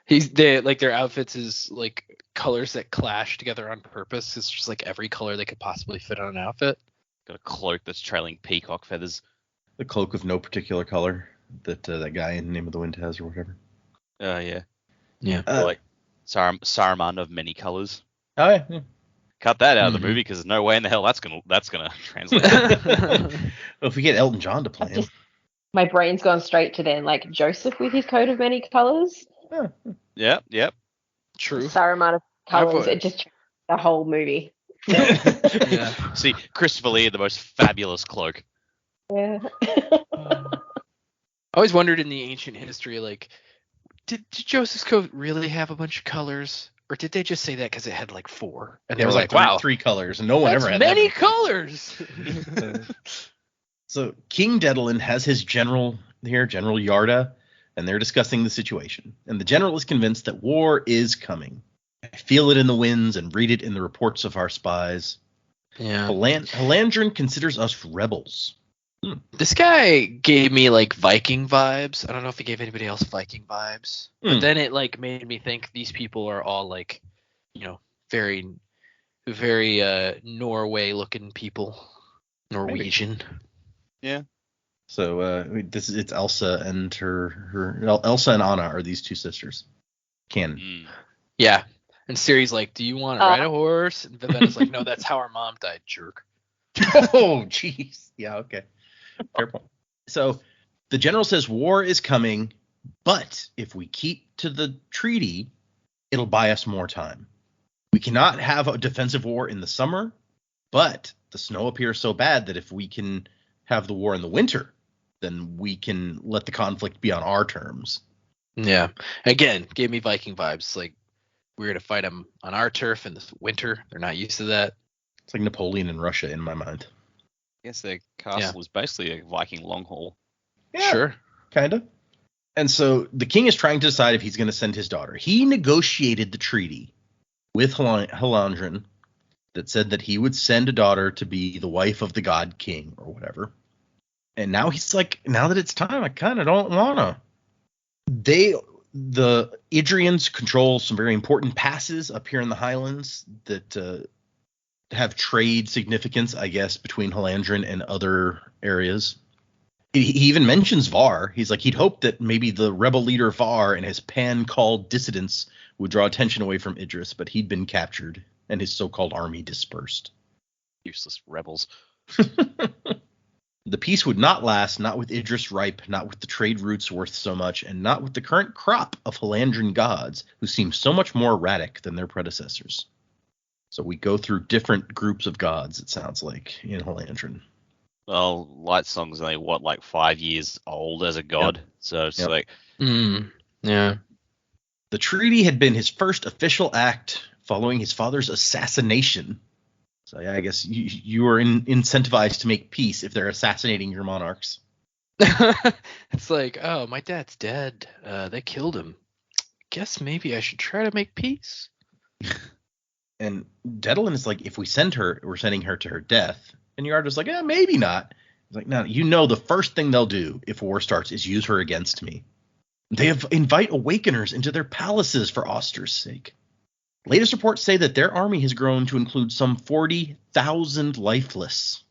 their outfits is like colors that clash together on purpose. It's just like every color they could possibly fit on an outfit. Got a cloak that's trailing peacock feathers. The cloak of no particular color that that guy in Name of the Wind has, or whatever. Yeah. Yeah. Like Saruman of many colors. Oh yeah. Cut that out of the movie because there's no way in the hell that's gonna translate. Well, if we get Elton John to play him. My brain's gone straight to then, like Joseph with his coat of many colours. Yep. True. Saruman of colours. It just changed the whole movie. Yeah. See, Christopher Lee had the most fabulous cloak. Yeah. I always wondered in the ancient history, like, did Joseph's coat really have a bunch of colors? Or did they just say that because it had like 4? And There they was were like wow, three colors, and no one that's ever had many that. colors. So King Daedalus has his general here, General Yarda, and they're discussing the situation. And the general is convinced that war is coming. I feel it in the winds and read it in the reports of our spies. Yeah. Halandrin considers us rebels. This guy gave me like Viking vibes. I don't know if he gave anybody else Viking vibes. But then it like made me think these people are all like, very, very Norway looking people. Norwegian. Yeah. So it's Elsa and her Elsa and Anna are these two sisters. Canon. Yeah. And Ciri's like, do you want to ride a horse? And Vivenna's like, no, that's how our mom died, jerk. Oh, jeez. Yeah, okay. Fair point. So the general says war is coming, but if we keep to the treaty, it'll buy us more time. We cannot have a defensive war in the summer, but the snow appears so bad that if we can have the war in the winter, then we can let the conflict be on our terms. Yeah. Again, gave me Viking vibes. Like, we're going to fight them on our turf in the winter. They're not used to that. It's like Napoleon in Russia in my mind. I guess their castle is basically a Viking long haul. Yeah, Sure. Kind of. And so the king is trying to decide if he's going to send his daughter. He negotiated the treaty with Halandrin that said that he would send a daughter to be the wife of the god king or whatever. And now he's like, now that it's time, I kind of don't want to. The Idrians control some very important passes up here in the Highlands that have trade significance, I guess, between Halandrin and other areas. He even mentions Var. He's like, he'd hoped that maybe the rebel leader Var and his pan-called dissidents would draw attention away from Idris, but he'd been captured and his so-called army dispersed. Useless rebels. The peace would not last, not with Idris ripe, not with the trade routes worth so much, and not with the current crop of Halandrin gods, who seem so much more erratic than their predecessors. So we go through different groups of gods, it sounds like, in Halandrin. Well, Light Song's only, like 5 years old as a god, so it's like... Yeah. The treaty had been his first official act following his father's assassination. So yeah, I guess you are incentivized to make peace if they're assassinating your monarchs. It's like, oh, my dad's dead. They killed him. Guess maybe I should try to make peace. And Daedalus is like, if we send her, we're sending her to her death. And Yarda's like, maybe not. He's like, no, the first thing they'll do if war starts is use her against me. They invite awakeners into their palaces for Auster's sake. Latest reports say that their army has grown to include some 40,000 lifeless.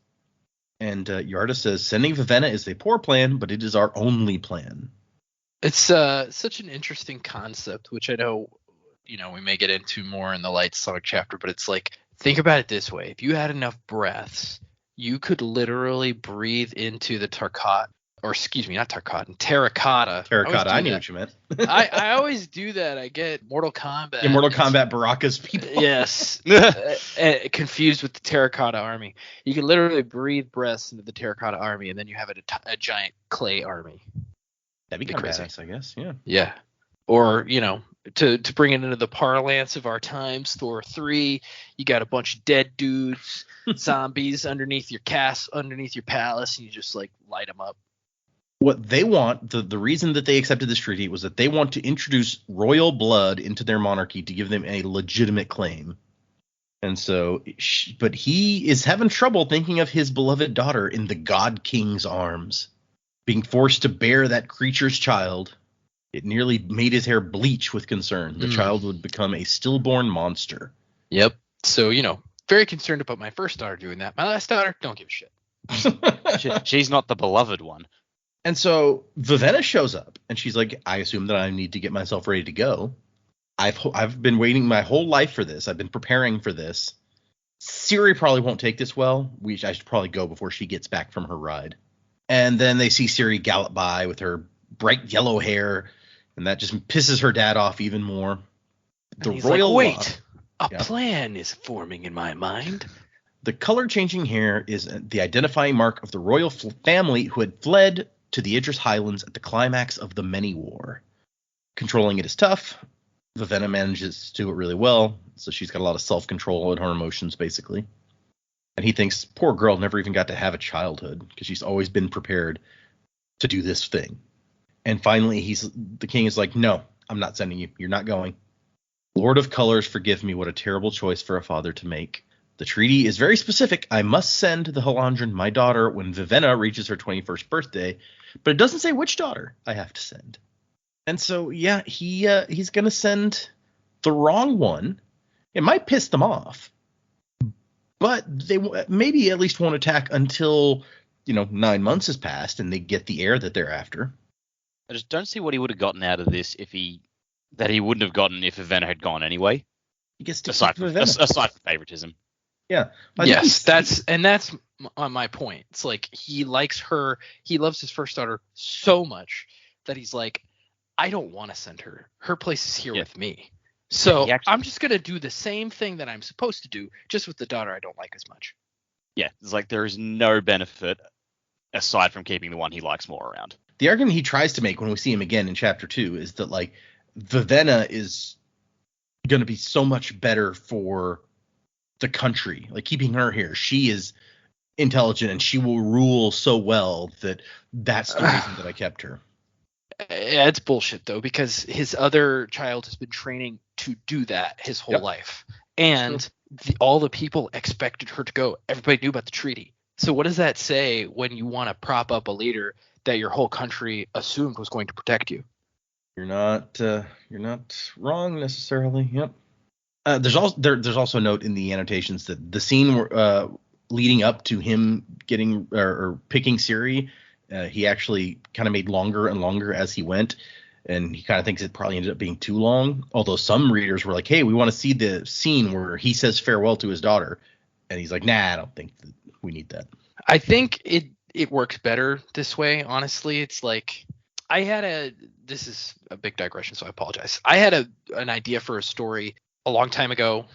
And Yarda says, sending Vivenna is a poor plan, but it is our only plan. It's such an interesting concept, which I know, we may get into more in the Light Song chapter, but it's like, think about it this way. If you had enough breaths, you could literally breathe into the terracotta. Terracotta, I knew what you meant. I always do that. I get Mortal Kombat. Yeah, Mortal Kombat Baraka's people. Yes. Confused with the terracotta army. You can literally breathe breaths into the terracotta army, and then you have a giant clay army. That'd be kind of crazy, I guess. Yeah. Yeah. Or, to bring it into the parlance of our times, Thor 3, you got a bunch of dead dudes, zombies underneath your palace, and you just like light them up. what they want, the reason that they accepted this treaty was that they want to introduce royal blood into their monarchy to give them a legitimate claim. And so, but he is having trouble thinking of his beloved daughter in the God King's arms, being forced to bear that creature's child. It nearly made his hair bleach with concern. The child would become a stillborn monster. Yep. So, very concerned about my first daughter doing that. My last daughter, don't give a shit. She's not the beloved one. And so Vivenna shows up, and she's like, I assume that I need to get myself ready to go. I've been waiting my whole life for this. I've been preparing for this. Ciri probably won't take this well. I should probably go before she gets back from her ride. And then they see Ciri gallop by with her bright yellow hair, and that just pisses her dad off even more. The royal wait, a plan is forming in my mind. The color-changing hair is the identifying mark of the royal family who had fled to the Idris Highlands at the climax of the Many War. Controlling it is tough. Vivenna manages to do it really well, so she's got a lot of self-control in her emotions, basically. And he thinks, poor girl never even got to have a childhood, because she's always been prepared to do this thing. And finally, the king is like, no, I'm not sending you. You're not going. Lord of Colors, forgive me, what a terrible choice for a father to make. The treaty is very specific. I must send the Halandran, my daughter, when Vivenna reaches her 21st birthday, but it doesn't say which daughter I have to send. And so, yeah, he's going to send the wrong one. It might piss them off, but they maybe at least won't attack until, 9 months has passed and they get the heir that they're after. I just don't see what he would have gotten out of this that he wouldn't have gotten if Vivenna had gone anyway. He gets to aside from favoritism. Yeah. Yes, that's on my point. It's like he likes her. He loves his first daughter so much that he's like, I don't want to send her. Her place is here with me. So I'm just going to do the same thing that I'm supposed to do, just with the daughter I don't like as much. Yeah, it's like there is no benefit aside from keeping the one he likes more around. The argument he tries to make when we see him again in chapter 2 is that, like, Vivenna is going to be so much better for the country. Like, keeping her here. She is intelligent and she will rule so well that's the reason that I kept her. Yeah, it's bullshit, though, because his other child has been training to do that his whole life. And all the people expected her to go. Everybody knew about the treaty. So what does that say when you want to prop up a leader that your whole country assumed was going to protect you? You're not wrong necessarily. Yep. There's also a note in the annotations that the scene leading up to him getting or picking Ciri, he actually kind of made longer and longer as he went, and he kind of thinks it probably ended up being too long. Although some readers were like, "Hey, we want to see the scene where he says farewell to his daughter," and he's like, "Nah, I don't think that we need that." I think it works better this way. Honestly, it's like this is a big digression, so I apologize. I had an idea for a story a long time ago,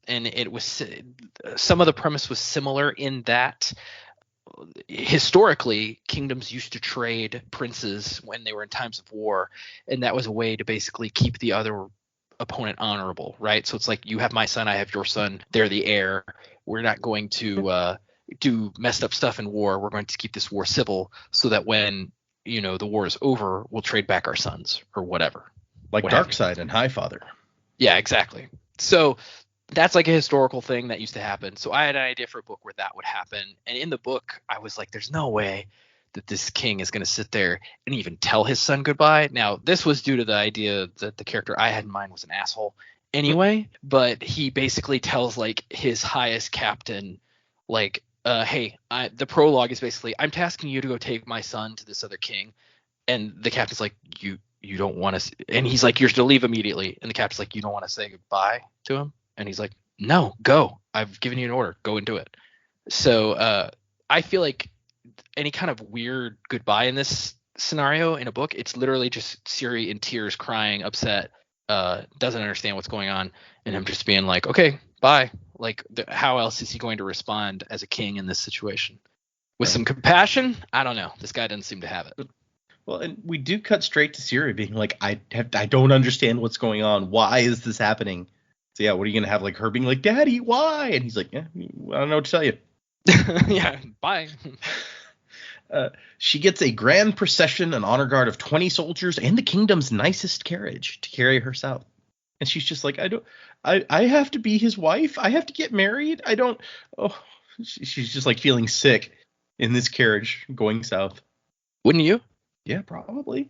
and it was some of the premise was similar in that historically kingdoms used to trade princes when they were in times of war, and that was a way to basically keep the other opponent honorable, right? So it's like, you have my son, I have your son, they're the heir. We're not going to do messed up stuff in war. We're going to keep this war civil so that when the war is over, we'll trade back our sons or whatever. Like Darkseid and Highfather. Yeah, exactly. So that's like a historical thing that used to happen. So I had an idea for a book where that would happen. And in the book, I was like, there's no way that this king is going to sit there and even tell his son goodbye. Now, this was due to the idea that the character I had in mind was an asshole anyway. But he basically tells like his highest captain, like, hey, the prologue is basically, I'm tasking you to go take my son to this other king. And the captain's like, you don't want to, and he's like, you're to leave immediately. And the captain's like, you don't want to say goodbye to him? And he's like, no, go. I've given you an order. Go and do it. So I feel like any kind of weird goodbye in this scenario in a book, it's literally just Ciri in tears, crying, upset, doesn't understand what's going on, and him just being like, okay, bye. Like, how else is he going to respond as a king in this situation? With some compassion? I don't know. This guy doesn't seem to have it. Well, and we do cut straight to Ciri being like, I don't understand what's going on. Why is this happening? So yeah, what are you gonna have, like her being like, Daddy, why? And he's like, yeah, I don't know what to tell you. Yeah, bye. She gets a grand procession, an honor guard of 20 soldiers, and the kingdom's nicest carriage to carry her south. And she's just like, I have to be his wife. I have to get married. She's just like feeling sick in this carriage going south. Wouldn't you? Yeah, probably.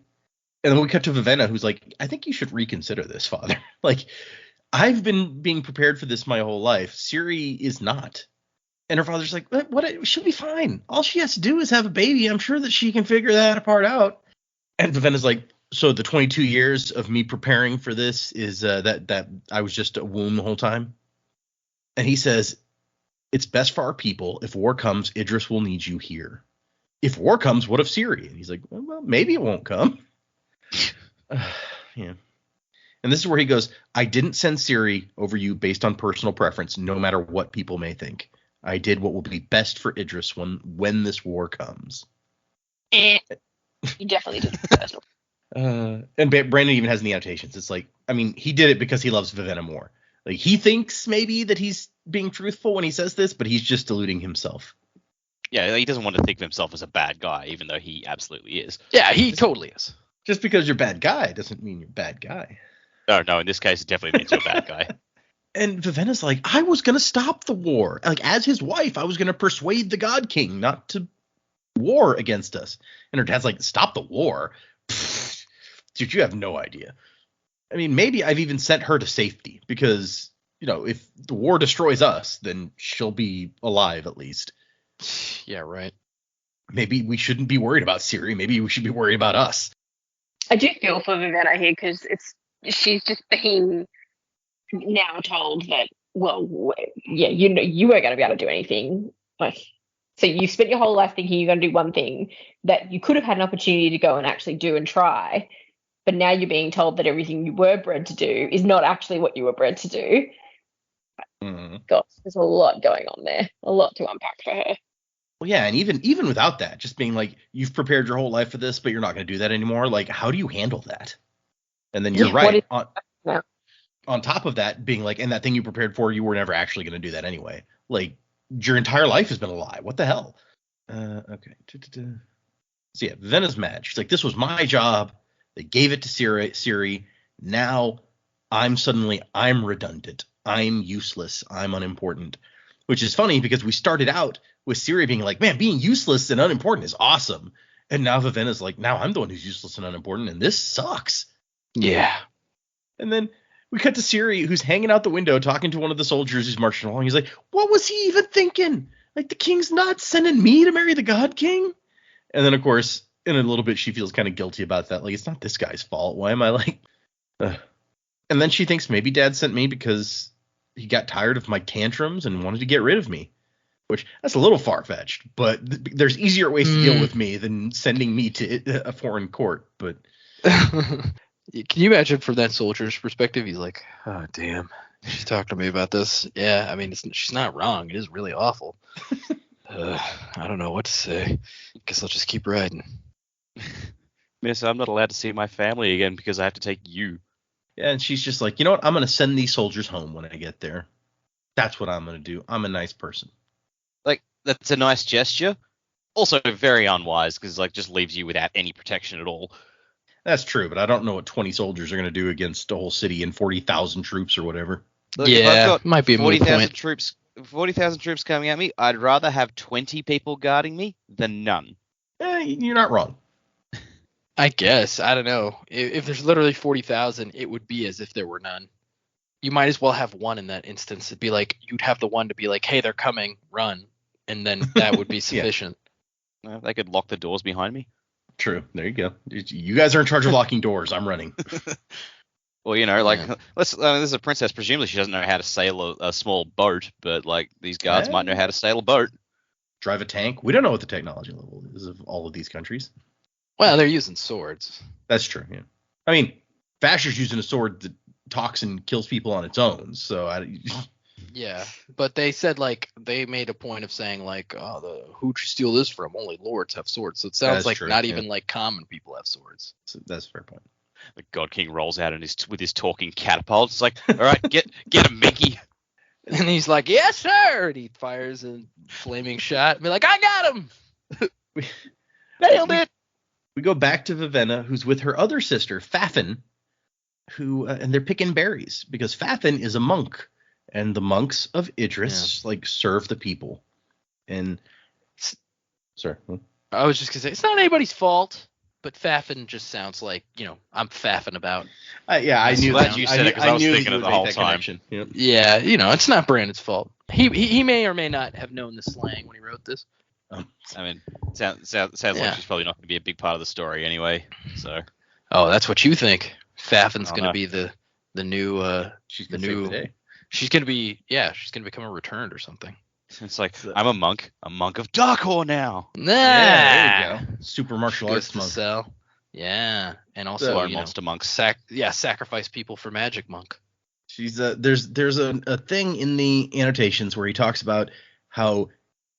And then we cut to Vivenna, who's like, I think you should reconsider this, father. Like, I've been being prepared for this my whole life. Ciri is not. And her father's like, what? She'll be fine. All she has to do is have a baby. I'm sure that she can figure that part out. And Vivenna's like, so the 22 years of me preparing for this is that I was just a womb the whole time. And he says, it's best for our people. If war comes, Idris will need you here. If war comes, what of Ciri? And he's like, well, maybe it won't come. Yeah. And this is where he goes, I didn't send Ciri over you based on personal preference, no matter what people may think. I did what will be best for Idris when this war comes. You definitely did personal. And Brandon even has in the annotations. It's like, I mean, he did it because he loves Vivenna more. Like, he thinks maybe that he's being truthful when he says this, but he's just deluding himself. Yeah, he doesn't want to think of himself as a bad guy, even though he absolutely is. Yeah, he totally is. Just because you're a bad guy doesn't mean you're a bad guy. No, in this case, it definitely means you're a bad guy. And Vivenna's like, I was going to stop the war. Like, as his wife, I was going to persuade the God King not to war against us. And her dad's like, stop the war? Pfft, dude, you have no idea. I mean, maybe I've even sent her to safety because, you know, if the war destroys us, then she'll be alive at least. Yeah, right. Maybe we shouldn't be worried about Ciri. Maybe we should be worried about us. I do feel for Vivenna here because she's just being now told that, well, yeah, you weren't going to be able to do anything. Like, so you spent your whole life thinking you're going to do one thing that you could have had an opportunity to go and actually do and try, but now you're being told that everything you were bred to do is not actually what you were bred to do. Gosh, there's a lot going on there, a lot to unpack for her. Well, yeah, and even without that, just being like, you've prepared your whole life for this, but you're not going to do that anymore. Like, how do you handle that? And then you're right. On top of that, being like, and that thing you prepared for, you were never actually going to do that anyway. Like, your entire life has been a lie. What the hell? Okay. So yeah, Vivenna's mad. She's like, this was my job. They gave it to Ciri. Now I'm redundant. I'm useless. I'm unimportant. Which is funny because we started out with Ciri being like, man, being useless and unimportant is awesome. And now Vivenna's like, now I'm the one who's useless and unimportant, and this sucks. Yeah. And then we cut to Ciri, who's hanging out the window talking to one of the soldiers who's marching along. He's like, what was he even thinking? Like, the king's not sending me to marry the God King? And then, of course, in a little bit, she feels kind of guilty about that. Like, it's not this guy's fault. Why am I like... And then she thinks maybe Dad sent me because he got tired of my tantrums and wanted to get rid of me. Which, that's a little far-fetched, but there's easier ways to deal with me than sending me to a foreign court. But can you imagine from that soldier's perspective? He's like, oh, damn. She's talking to me about this. Yeah, I mean, she's not wrong. It is really awful. I don't know what to say. Guess I'll just keep riding. Miss, I'm not allowed to see my family again because I have to take you. Yeah, and she's just like, you know what? I'm going to send these soldiers home when I get there. That's what I'm going to do. I'm a nice person. Like, that's a nice gesture. Also very unwise because, like, just leaves you without any protection at all. That's true, but I don't know what 20 soldiers are going to do against a whole city and 40,000 troops or whatever. Look, yeah, if I've got might be a 40,000 troops coming at me, I'd rather have 20 people guarding me than none. You're not wrong. I guess. I don't know. If there's literally 40,000, it would be as if there were none. You might as well have one in that instance. It'd be like, you'd have the one to be like, hey, they're coming, run. And then that would be sufficient. They could lock the doors behind me. True. There you go. You guys are in charge of locking doors. I'm running. Well, you know, like, this is a princess. Presumably she doesn't know how to sail a small boat, but, like, these guards might know how to sail a boat. Drive a tank. We don't know what the technology level is of all of these countries. Well, they're using swords. That's true, yeah. I mean, Vasher's using a sword that talks and kills people on its own, so Yeah, but they said, like, they made a point of saying, like, oh, who'd you steal this from? Only lords have swords. So it sounds like true, not even, like, common people have swords. So that's a fair point. The God King rolls out with his talking catapult. It's like, all right, get him, Mickey. And he's like, yes, sir. And he fires a flaming shot and be like, I got him. Nailed it. We go back to Vivenna, who's with her other sister, Fafin, who and they're picking berries because Fafin is a monk, and the monks of Idris serve the people. And sorry, I was just gonna say it's not anybody's fault, but Fafin just sounds like I'm faffing about. I knew glad that. you said it because I was thinking it the whole time. Yep. Yeah, it's not Brandon's fault. He may or may not have known the slang when he wrote this. I mean, sounds like she's probably not going to be a big part of the story anyway. So. Oh, that's what you think. Faffin's going to be the new. She's the gonna save new. the day. She's going to be. Yeah, she's going to become a returned or something. It's like I'm a monk of Darkhor now. Nah. Yeah, there you go. Super martial arts monk. Sell. Yeah, and also Lone monster monk. Sacrifice people for magic monk. She's there's a thing in the annotations where he talks about how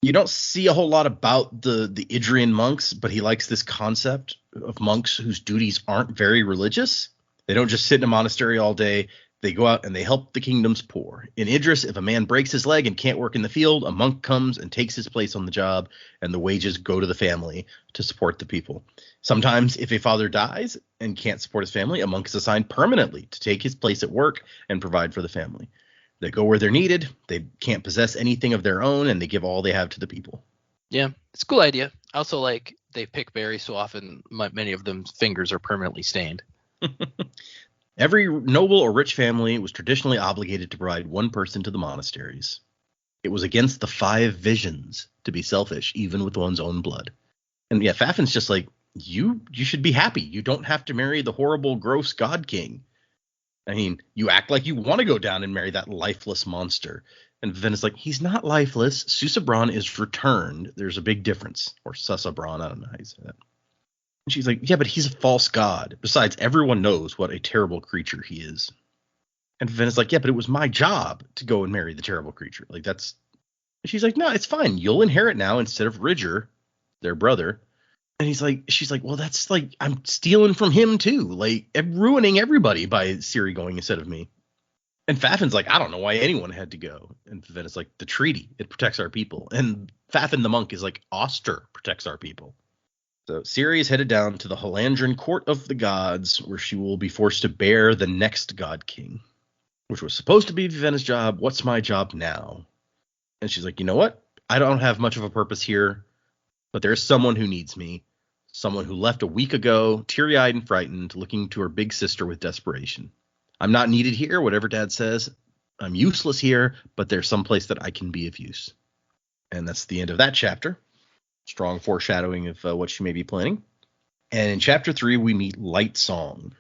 you don't see a whole lot about the Idrian monks, but he likes this concept of monks whose duties aren't very religious. They don't just sit in a monastery all day. They go out and they help the kingdom's poor. In Idris, if a man breaks his leg and can't work in the field, a monk comes and takes his place on the job, and the wages go to the family to support the people. Sometimes, if a father dies and can't support his family, a monk is assigned permanently to take his place at work and provide for the family. They go where they're needed. They can't possess anything of their own, and they give all they have to the people. Yeah, it's a cool idea. Also, they pick berries so often, many of them's fingers are permanently stained. Every noble or rich family was traditionally obligated to provide one person to the monasteries. It was against the 5 visions to be selfish, even with one's own blood. And yeah, Fafin's just like, you should be happy. You don't have to marry the horrible, gross god king. I mean, you act like you want to go down and marry that lifeless monster. And Vivenna's like, he's not lifeless. Susabron is returned. There's a big difference. Or Susabron, I don't know how you say that. And she's like, yeah, but he's a false god. Besides, everyone knows what a terrible creature he is. And Vivenna's like, yeah, but it was my job to go and marry the terrible creature. And she's like, no, it's fine. You'll inherit now instead of Ridger, their brother. And she's like, well, that's I'm stealing from him too. Ruining everybody by Ciri going instead of me. And Fafin's like, I don't know why anyone had to go. And Vivenna's like, the treaty, it protects our people. And Fafin the monk is like, Oster protects our people. So Ciri is headed down to the Halandran court of the gods, where she will be forced to bear the next god king, which was supposed to be Vivenna's job. What's my job now? And she's like, you know what? I don't have much of a purpose here, but there's someone who needs me. Someone who left a week ago, teary-eyed and frightened, looking to her big sister with desperation. I'm not needed here, whatever Dad says. I'm useless here, but there's some place that I can be of use. And that's the end of that chapter. Strong foreshadowing of what she may be planning. And in chapter 3, we meet Lightsong.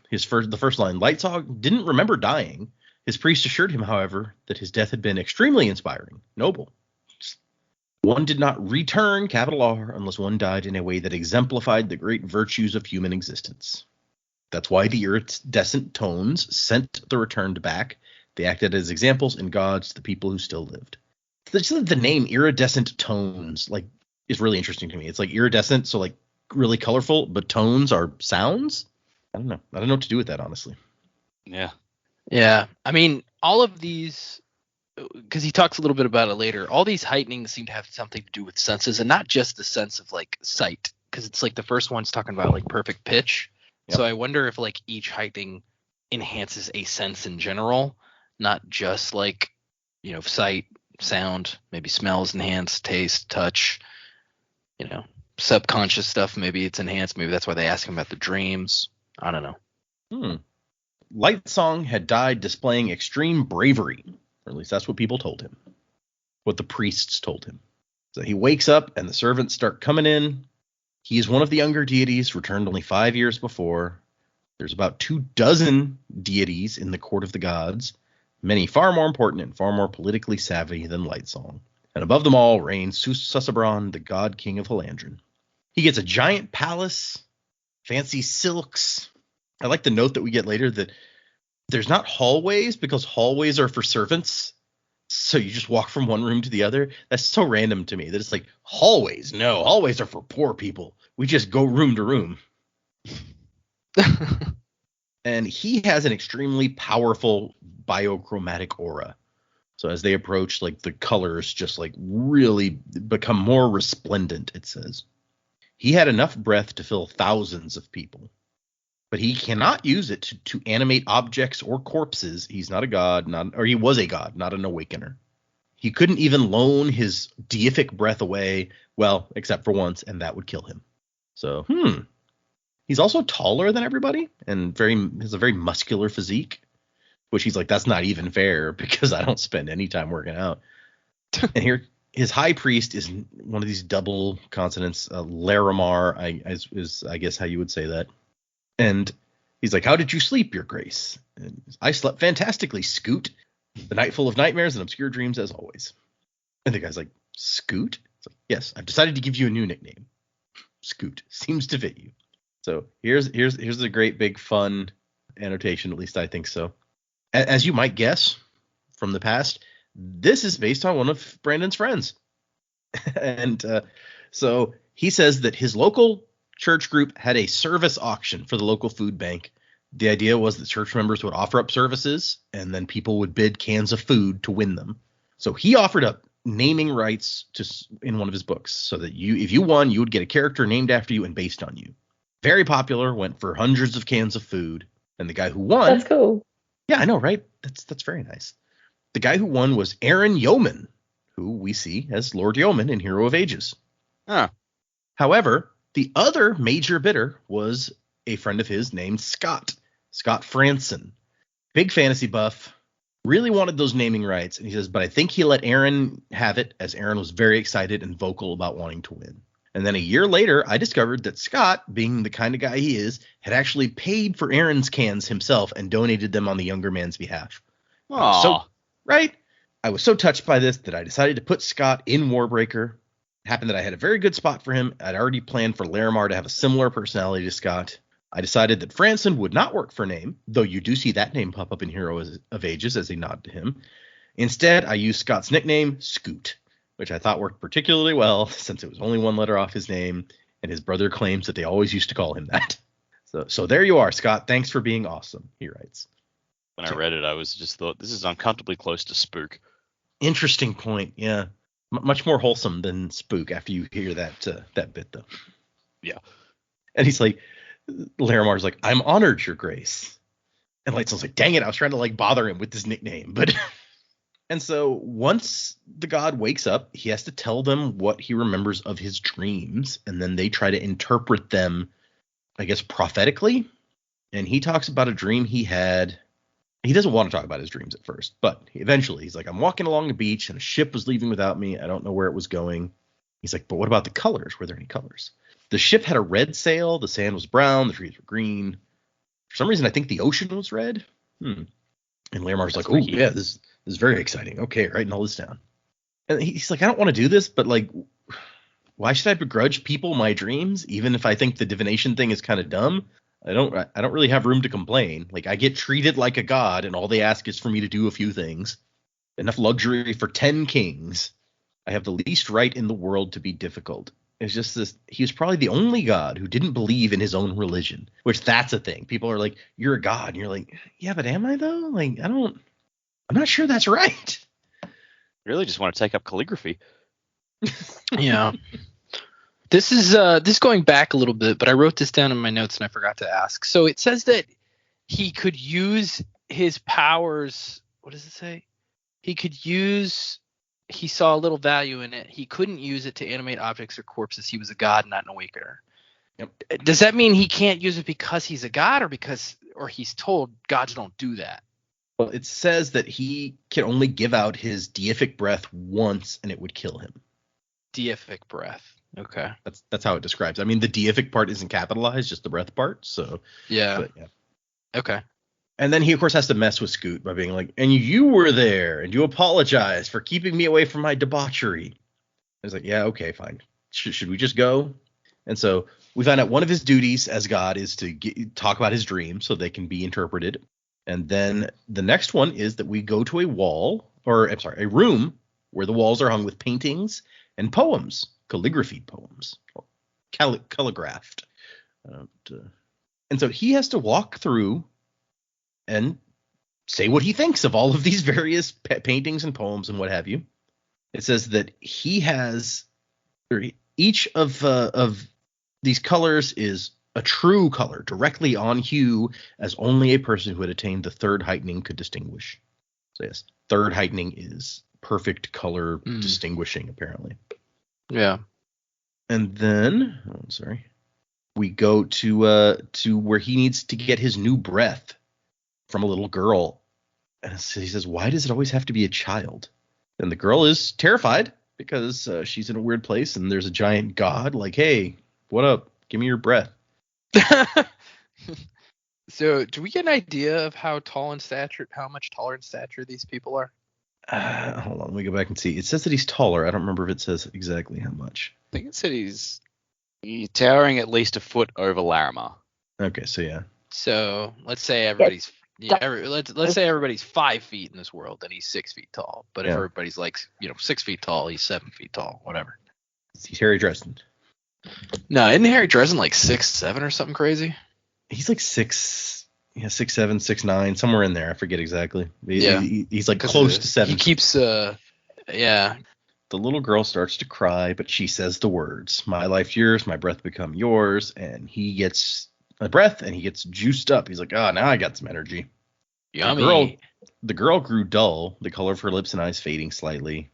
The first line, Lightsong didn't remember dying. His priest assured him, however, that his death had been extremely inspiring, noble. One did not return, capital R, unless one died in a way that exemplified the great virtues of human existence. That's why the iridescent tones sent the returned back. They acted as examples and gods to the people who still lived. The name iridescent tones is really interesting to me. It's iridescent, so really colorful, but tones are sounds. I don't know what to do with that, honestly. Yeah. I mean, all of these, because he talks a little bit about it later, all these heightenings seem to have something to do with senses, and not just the sense of sight, because it's the first one's talking about perfect pitch. Yep. So I wonder if each heightening enhances a sense in general, not just sight, sound, maybe smells enhanced, taste, touch, subconscious stuff. Maybe it's enhanced. Maybe that's why they ask him about the dreams. I don't know. Lightsong had died displaying extreme bravery, or at least that's what people told him. What the priests told him. So he wakes up and the servants start coming in. He is one of the younger deities, returned only 5 years before. There's about 24 deities in the court of the gods, many far more important and far more politically savvy than Lightsong. And above them all reigns Susabron, the god king of Halandran. He gets a giant palace, fancy silks. I like the note that we get later that there's not hallways because hallways are for servants. So you just walk from one room to the other. That's so random to me that it's hallways. No, hallways are for poor people. We just go room to room. And he has an extremely powerful biochromatic aura. So as they approach, the colors just really become more resplendent, it says. He had enough breath to fill thousands of people, but he cannot use it to animate objects or corpses. He's not a god, or he was a god, not an awakener. He couldn't even loan his deific breath away, well, except for once, and that would kill him. So, He's also taller than everybody and has a very muscular physique, which he's like, that's not even fair because I don't spend any time working out. And here, his high priest is one of these double consonants, Larimar, is I guess how you would say that. And he's like, how did you sleep, your grace? And I slept fantastically, Scoot. The night full of nightmares and obscure dreams as always. And the guy's like, Scoot? It's like, yes, I've decided to give you a new nickname. Scoot. Seems to fit you. So here's a great big fun annotation, at least I think so. As you might guess from the past, this is based on one of Brandon's friends. And so he says that his local church group had a service auction for the local food bank. The idea was that church members would offer up services, and then people would bid cans of food to win them. So he offered up naming rights in one of his books, so that if you won, you would get a character named after you and based on you. Very popular, went for hundreds of cans of food. And the guy who won... That's cool. Yeah, I know, right? That's very nice. The guy who won was Aaron Yeoman, who we see as Lord Yeoman in Hero of Ages. Huh. However, the other major bidder was a friend of his named Scott Franson. Big fantasy buff, really wanted those naming rights. And he says, but I think he let Aaron have it, as Aaron was very excited and vocal about wanting to win. And then a year later, I discovered that Scott, being the kind of guy he is, had actually paid for Aaron's cans himself and donated them on the younger man's behalf. Aww. Right? I was so touched by this that I decided to put Scott in Warbreaker. It happened that I had a very good spot for him. I'd already planned for Larimar to have a similar personality to Scott. I decided that Franson would not work for name, though you do see that name pop up in Hero of Ages as a nod to him. Instead, I used Scott's nickname, Scoot, which I thought worked particularly well since it was only one letter off his name, and his brother claims that they always used to call him that. So there you are, Scott. Thanks for being awesome, he writes. When I read it, I was just thought, this is uncomfortably close to Spook. Interesting point, yeah. Much more wholesome than Spook after you hear that bit, though. Yeah. And he's like, Larimar's like, I'm honored, your grace. And Lightson's like, dang it, I was trying to bother him with his nickname. But and so once the god wakes up, he has to tell them what he remembers of his dreams, and then they try to interpret them, I guess, prophetically. And he talks about a dream he had. He doesn't want to talk about his dreams at first, but eventually he's like, I'm walking along the beach and a ship was leaving without me. I don't know where it was going. He's like, but what about the colors? Were there any colors? The ship had a red sail. The sand was brown. The trees were green. For some reason, I think the ocean was red. And Larimar's like, oh, yeah, this is very exciting. Okay, writing all this down. And he's like, I don't want to do this, but why should I begrudge people my dreams, even if I think the divination thing is kind of dumb? I don't really have room to complain. I get treated like a god, and all they ask is for me to do a few things. Enough luxury for 10 kings. I have the least right in the world to be difficult. It's just this. He was probably the only god who didn't believe in his own religion, which that's a thing. People are like, you're a god. And you're like, yeah, but am I though? I'm not sure that's right. Really just want to take up calligraphy. Yeah. This is going back a little bit, but I wrote this down in my notes and I forgot to ask. So it says that he could use his powers. What does it say? He saw a little value in it. He couldn't use it to animate objects or corpses. He was a god, not an awakener. Yep. Does that mean he can't use it because he's a god, or he's told gods don't do that? Well, it says that he can only give out his deific breath once and it would kill him. Deific breath. Okay. That's how it describes. I mean, the deific part isn't capitalized, just the breath part. So yeah. But, yeah. Okay. And then he, of course, has to mess with Scoot by being like, and you were there, and you apologize for keeping me away from my debauchery. I was like, yeah, okay, fine. Should we just go? And so we find out one of his duties as God is to talk about his dreams so they can be interpreted. And then the next one is that we go to a room where the walls are hung with paintings and poems, calligraphy poems, or calligraphed. And so he has to walk through and say what he thinks of all of these various paintings and poems and what have you. It says that he has, each of these colors is a true color, directly on hue, as only a person who had attained the third heightening could distinguish. So yes, third heightening is perfect color distinguishing, apparently. Yeah. And then, we go to where he needs to get his new breath from a little girl. And he says, why does it always have to be a child? And the girl is terrified because she's in a weird place and there's a giant god like, hey, what up? Give me your breath. So do we get an idea of how much taller in stature these people are? Hold on, let me go back and see. It says that he's taller. I don't remember if it says exactly how much. I think it said he's towering at least a foot over Larimar. Okay, so yeah. So let's say everybody's let's say everybody's 5 feet in this world and he's 6 feet tall. But if everybody's like 6 feet tall, he's 7 feet tall, whatever. He's Harry Dresden. No, isn't Harry Dresden like 6'7" or something crazy? He's like 6'7", 6'9", somewhere in there. I forget exactly. He's like close to 7. He keeps yeah. The little girl starts to cry, but she says the words, my life's yours, my breath become yours, and he gets a breath and he gets juiced up. He's like, now I got some energy. Yummy. The girl grew dull, the color of her lips and eyes fading slightly,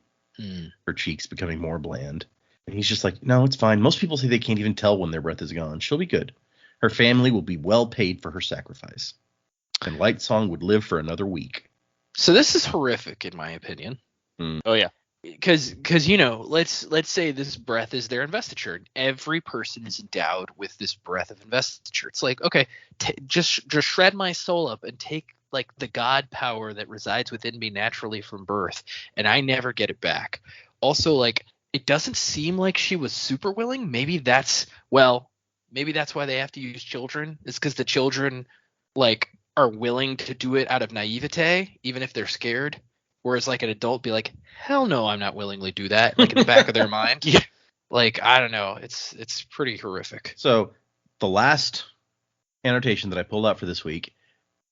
her cheeks becoming more bland. And he's just like, no, it's fine. Most people say they can't even tell when their breath is gone. She'll be good. Her family will be well paid for her sacrifice. And Lightsong would live for another week. So this is horrific, in my opinion. Oh, yeah. Because let's say this breath is their investiture. Every person is endowed with this breath of investiture. It's like, okay, just shred my soul up and take like the God power that resides within me naturally from birth, and I never get it back. Also, like, it doesn't seem like she was super willing. Maybe that's why they have to use children. It's because the children like are willing to do it out of naivete, even if they're scared. Whereas like an adult be like, hell no, I'm not willingly do that. Like in the back of their mind. Yeah. Like, I don't know. It's pretty horrific. So the last annotation that I pulled out for this week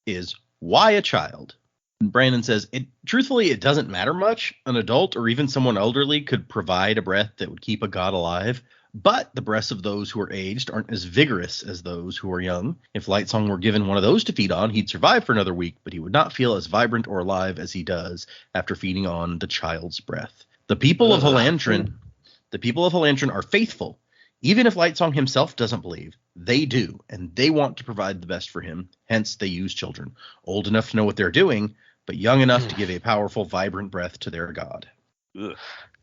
is why a child? And Brandon says, truthfully, it doesn't matter much. An adult or even someone elderly could provide a breath that would keep a god alive. But the breaths of those who are aged aren't as vigorous as those who are young. If Lightsong were given one of those to feed on, he'd survive for another week, but he would not feel as vibrant or alive as he does after feeding on the child's breath. The people of Halantron are faithful. Even if Lightsong himself doesn't believe, they do, and they want to provide the best for him. Hence, they use children, old enough to know what they're doing, but young enough to give a powerful, vibrant breath to their god. Ugh.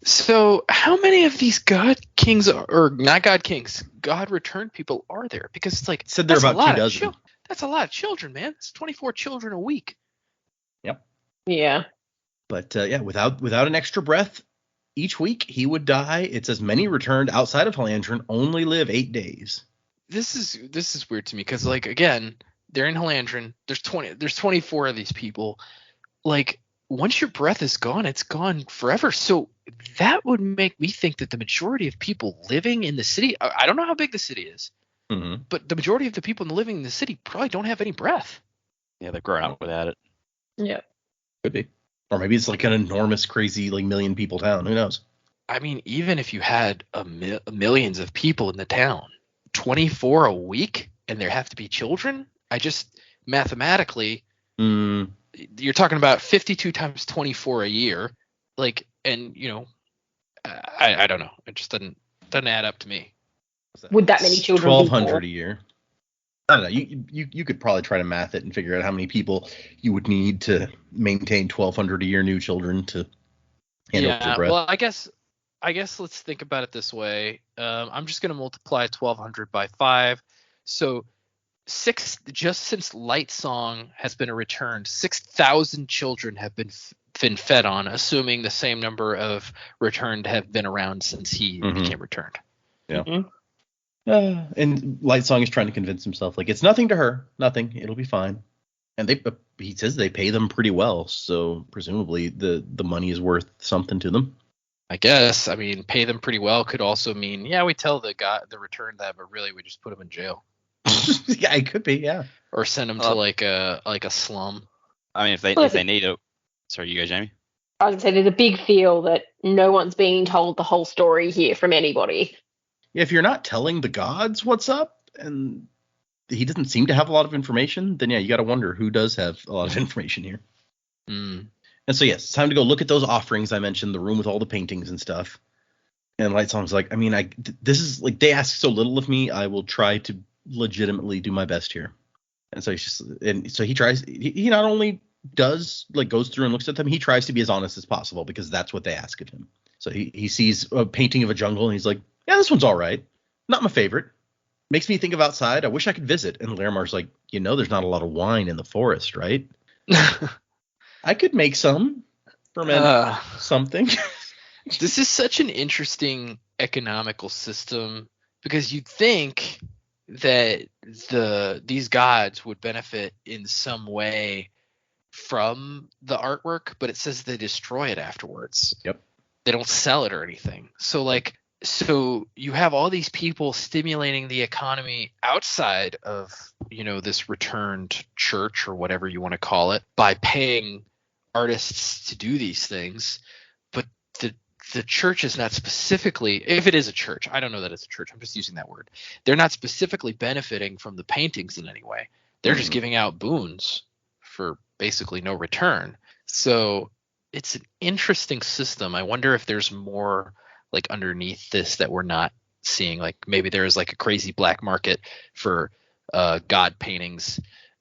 So how many of these God Kings or not God Kings, God returned people are there? Because it's like said there are about 2 dozen. That's a lot of children, man. It's 24 children a week. Yep. Yeah. But without an extra breath each week, he would die. It says many returned outside of Halantron only live 8 days. This is weird to me because like again, they're in Halantron. There's 24 of these people. Like, once your breath is gone, it's gone forever. So that would make me think that the majority of people living in the city, I don't know how big the city is, but the majority of the people living in the city probably don't have any breath. Yeah, they've grown up without it. Yeah. Could be. Or maybe it's like an enormous, crazy, like million people town. Who knows? I mean, even if you had millions of people in the town, 24 a week, and there have to be children, I just mathematically... You're talking about 52 times 24 a year, like, and I don't know. It just doesn't add up to me. Would that many children? 1,200 a year. I don't know. You could probably try to math it and figure out how many people you would need to maintain 1,200 a year new children to handle your breath. Well, I guess let's think about it this way. I'm just gonna multiply 1,200 by 5, so. Just since Lightsong has been returned, 6,000 children have been fed on, assuming the same number of returned have been around since he became returned. Yeah. And Lightsong is trying to convince himself, like, it's nothing to her, nothing, it'll be fine. And he says they pay them pretty well, so presumably the money is worth something to them. I guess. I mean, pay them pretty well could also mean, we tell the returned that, but really we just put them in jail. Yeah, it could be, yeah. Or send them to like a slum. I mean, if they need it. Sorry, you go, Jamie. I was gonna say there's a big feel that no one's being told the whole story here from anybody. if you're not telling the gods what's up, and he doesn't seem to have a lot of information, then yeah, you got to wonder who does have a lot of information here. Mm. And so yes, it's time to go look at those offerings I mentioned, the room with all the paintings and stuff. And Lightsong's like, I mean, this is like, they ask so little of me, I will try to legitimately do my best here. And so he tries. He not only does like goes through and looks at them, he tries to be as honest as possible because that's what they ask of him. So he sees a painting of a jungle and he's like, yeah, this one's all right. Not my favorite. Makes me think of outside. I wish I could visit. And Larimar's like, there's not a lot of wine in the forest, right? I could make some ferment something. This is such an interesting economical system because you'd think that these gods would benefit in some way from the artwork, but it says they destroy it afterwards. Yep. They don't sell it or anything. So you have all these people stimulating the economy outside of, this returned church or whatever you want to call it by paying artists to do these things. But the church is not specifically, if it is a church, I don't know that it's a church, I'm just using that word. They're not specifically benefiting from the paintings in any way. They're just giving out boons for basically no return. So it's an interesting system. I wonder if there's more like underneath this that we're not seeing. Like maybe there's like a crazy black market for god paintings.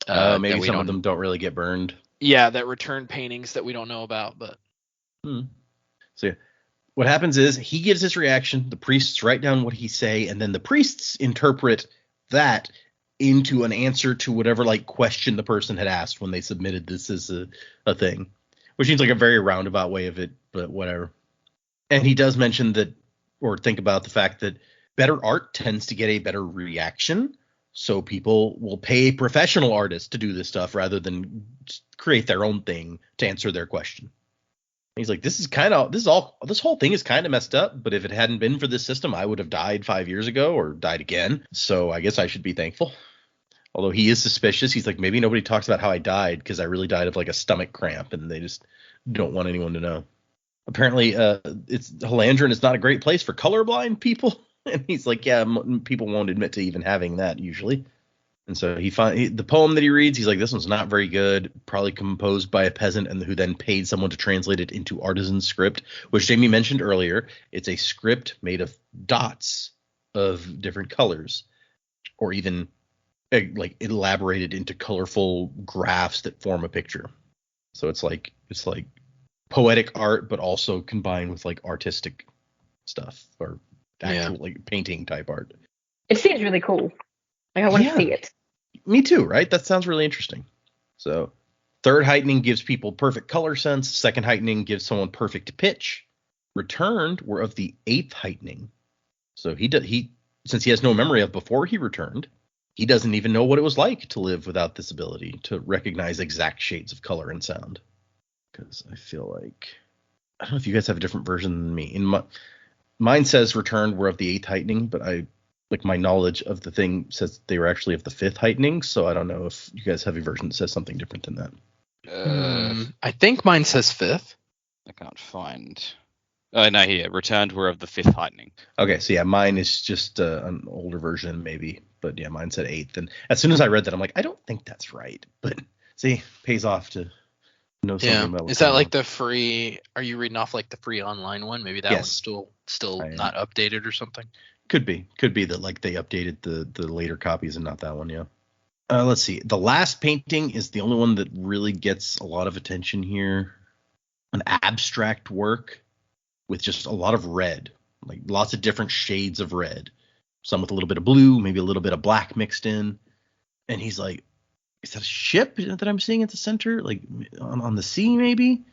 Maybe some of them don't really get burned. Yeah, that return paintings that we don't know about. But So yeah. What happens is he gives his reaction, the priests write down what he say, and then the priests interpret that into an answer to whatever like question the person had asked when they submitted this as a thing, which seems like a very roundabout way of it, but whatever. And he does mention that, or think about the fact that better art tends to get a better reaction. So people will pay a professional artist to do this stuff rather than create their own thing to answer their question. He's like, this whole thing is kind of messed up, but if it hadn't been for this system, I would have died 5 years ago or died again. So I guess I should be thankful. Although he is suspicious. He's like, maybe nobody talks about how I died because I really died of like a stomach cramp and they just don't want anyone to know. Apparently, Halandrin is not a great place for colorblind people. And he's like, yeah, people won't admit to even having that usually. And so the poem that he reads, he's like, this one's not very good, probably composed by a peasant and who then paid someone to translate it into artisan script, which Jamie mentioned earlier. It's a script made of dots of different colors, or even like elaborated into colorful graphs that form a picture. So it's like poetic art, but also combined with like artistic stuff or actual like painting type art. It seems really cool. Like I want to see it. Me too, right? That sounds really interesting. So third heightening gives people perfect color sense. Second heightening gives someone perfect pitch. Returned were of the eighth heightening. So since he has no memory of before he returned, he doesn't even know what it was like to live without this ability to recognize exact shades of color and sound. Because I feel like, I don't know if you guys have a different version than me. Mine says returned were of the eighth heightening, but my knowledge of the thing says they were actually of the fifth heightening, so I don't know if you guys have a version that says something different than that. I think mine says fifth. I can't find. No, here, returned were of the fifth heightening. Okay, so yeah, mine is just an older version maybe, but yeah, mine said eighth. And as soon as I read that, I'm like, I don't think that's right. But see, pays off to know something about what's Is that going like on. the free? Are you reading off like the free online one? Maybe that one's still not updated or something. Could be that like they updated the later copies and not that one. Yeah. Let's see. The last painting is the only one that really gets a lot of attention here. An abstract work with just a lot of red, like lots of different shades of red. Some with a little bit of blue, maybe a little bit of black mixed in. And he's like, is that a ship that I'm seeing at the center? Like on the sea maybe?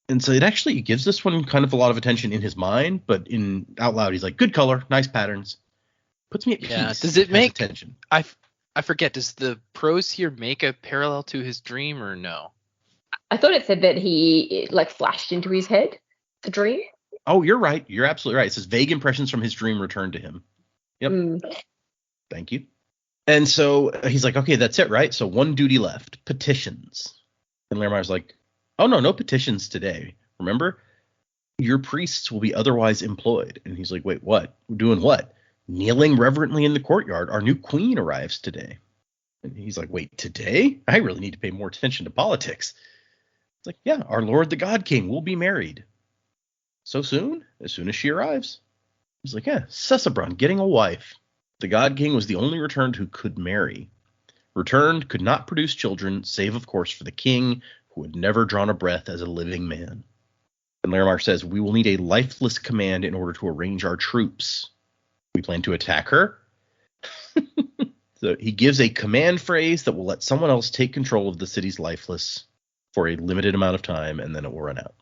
And so it actually gives this one kind of a lot of attention in his mind, but in out loud, he's like, good color, nice patterns. Puts me at peace. Yeah. Does it make attention? I forget. Does the prose here make a parallel to his dream or no? I thought it said that he like flashed into his head the dream. Oh, you're right. You're absolutely right. It says vague impressions from his dream returned to him. Yep. Thank you. And so he's like, okay, that's it, right? So one duty left, petitions. And Larimar's like, oh, no petitions today. Remember, your priests will be otherwise employed. And he's like, wait, what? Doing what? Kneeling reverently in the courtyard, our new queen arrives today. And he's like, wait, today? I really need to pay more attention to politics. It's like, yeah, our Lord the God King will be married. So soon? As soon as she arrives. He's like, yeah, Cessabrun getting a wife. The God King was the only returned who could marry. Returned could not produce children, save, of course, for the king, who had never drawn a breath as a living man. And Laramar says, we will need a lifeless command in order to arrange our troops. We plan to attack her. So he gives a command phrase that will let someone else take control of the city's lifeless for a limited amount of time, and then it will run out.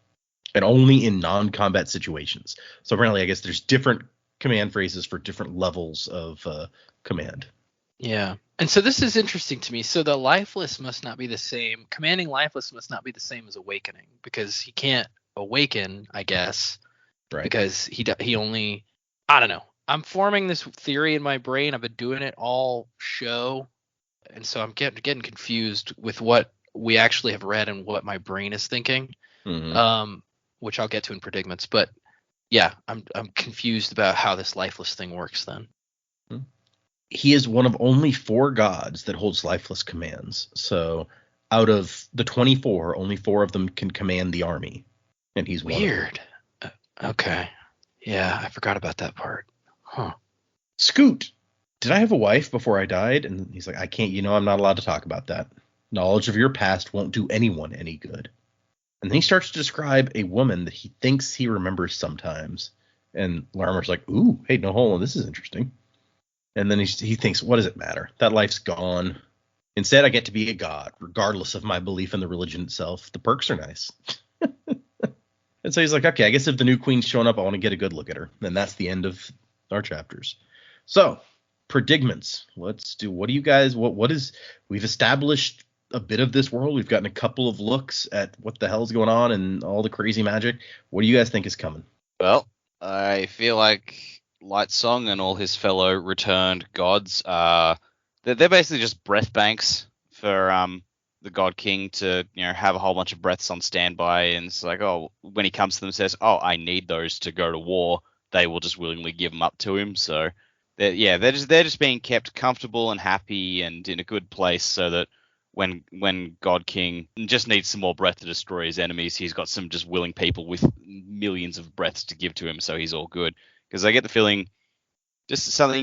And only in non-combat situations. So apparently, I guess there's different command phrases for different levels of command. Yeah. And so this is interesting to me. So the lifeless must not be the same. Commanding lifeless must not be the same as awakening, because he can't awaken, I guess. Right. Because he only, I don't know. I'm forming this theory in my brain. I've been doing it all show. And so I'm getting confused with what we actually have read and what my brain is thinking. Mm-hmm. Which I'll get to in predicaments. But yeah, I'm confused about how this lifeless thing works then. He is one of only 4 gods that holds lifeless commands. So out of the 24, only 4 of them can command the army. And he's weird. Okay. Yeah, I forgot about that part. Huh. Scoot, did I have a wife before I died? And he's like, I can't, I'm not allowed to talk about that. Knowledge of your past won't do anyone any good. And then he starts to describe a woman that he thinks he remembers sometimes. And Larimer's like, ooh, hey, no, hold on, this is interesting. And then he thinks, what does it matter? That life's gone. Instead, I get to be a god, regardless of my belief in the religion itself. The perks are nice. And so he's like, okay, I guess if the new queen's showing up, I want to get a good look at her. And that's the end of our chapters. So, predicaments. Let's do, what do you guys, what is, we've established a bit of this world. We've gotten a couple of looks at what the hell's going on and all the crazy magic. What do you guys think is coming? Well, I feel like Lightsong and all his fellow returned gods they're basically just breath banks for the God King to have a whole bunch of breaths on standby, and it's like, oh, when he comes to them and says, oh, I need those to go to war, they will just willingly give them up to him. So they're just being kept comfortable and happy and in a good place, so that when God King just needs some more breath to destroy his enemies, he's got some just willing people with millions of breaths to give to him, so he's all good. Because I get the feeling, just something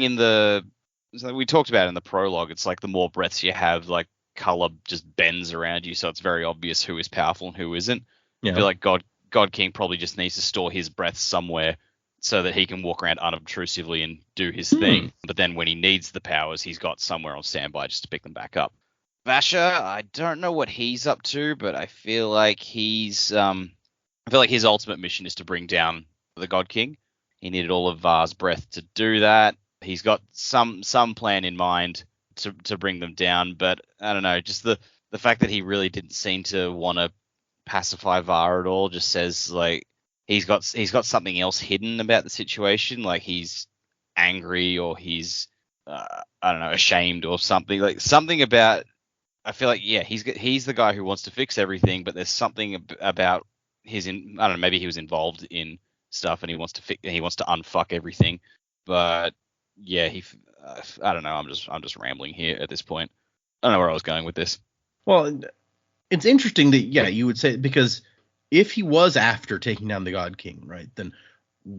we talked about in the prologue, it's like the more breaths you have, like color just bends around you, so it's very obvious who is powerful and who isn't. Yeah. I feel like God King probably just needs to store his breath somewhere so that he can walk around unobtrusively and do his thing. But then when he needs the powers, he's got somewhere on standby just to pick them back up. Vasher, I don't know what he's up to, but I feel like his ultimate mission is to bring down the God King. He needed all of Var's breath to do that. He's got some plan in mind to bring them down, but I don't know, just the fact that he really didn't seem to want to pacify Var at all just says like he's got something else hidden about the situation, like he's angry or he's I don't know, ashamed or something, like something about, I feel like, yeah, he's the guy who wants to fix everything, but there's something about I don't know, maybe he was involved in stuff and he wants to unfuck everything. But yeah, I don't know, I'm just rambling here at this point. I don't know where I was going with this. Well, it's interesting that, yeah, you would say, because if he was after taking down the God King, right, then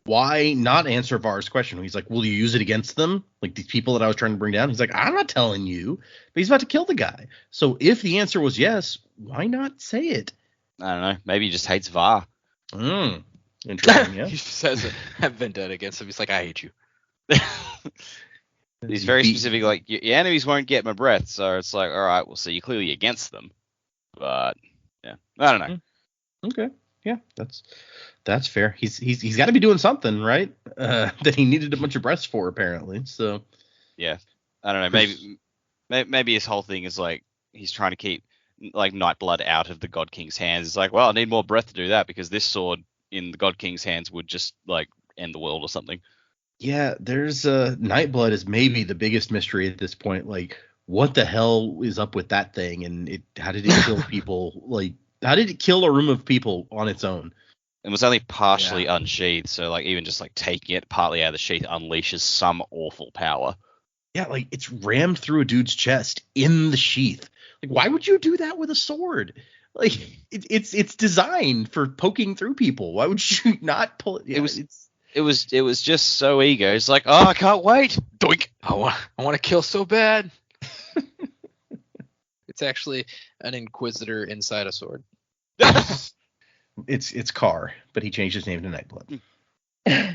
why not answer Var's question? He's like, will you use it against them? Like these people that I was trying to bring down? He's like, I'm not telling you, but he's about to kill the guy. So if the answer was yes, why not say it? I don't know. Maybe he just hates Var. Interesting, yeah. He says it. Have vendetta against him. He's like, I hate you. He's very specific, like, your enemies won't get my breath, so it's like, all right, well, so you're clearly against them. But, yeah, I don't know. Okay, yeah, that's fair. He's got to be doing something, right? That he needed a bunch of breaths for, apparently. So, yeah, I don't know. Maybe his whole thing is like he's trying to keep like Nightblood out of the God King's hands. It's like, well, I need more breath to do that because this sword in the God King's hands would just like end the world or something. Yeah, there's Nightblood is maybe the biggest mystery at this point. Like, what the hell is up with that thing? And how did it kill people? Like, how did it kill a room of people on its own? It was only partially unsheathed, so like even just like taking it partly out of the sheath unleashes some awful power. Yeah, like it's rammed through a dude's chest in the sheath. Like, why would you do that with a sword? Like, it's designed for poking through people. Why would you not pull it? Yeah, It was just so ego. It's like, oh, I can't wait. Doink. I want to kill so bad. It's actually an Inquisitor inside a sword. it's Carr, but he changed his name to Nightblood.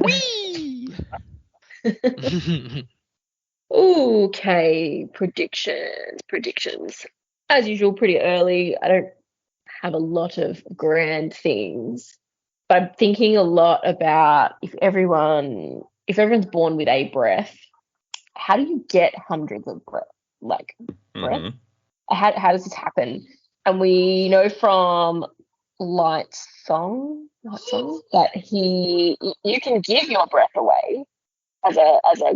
Whee! Okay, predictions. As usual, pretty early. I don't have a lot of grand things, but I'm thinking a lot about if everyone's born with a breath, how do you get hundreds of breath? Breath? How does this happen? And we know from Light Song that you can give your breath away as a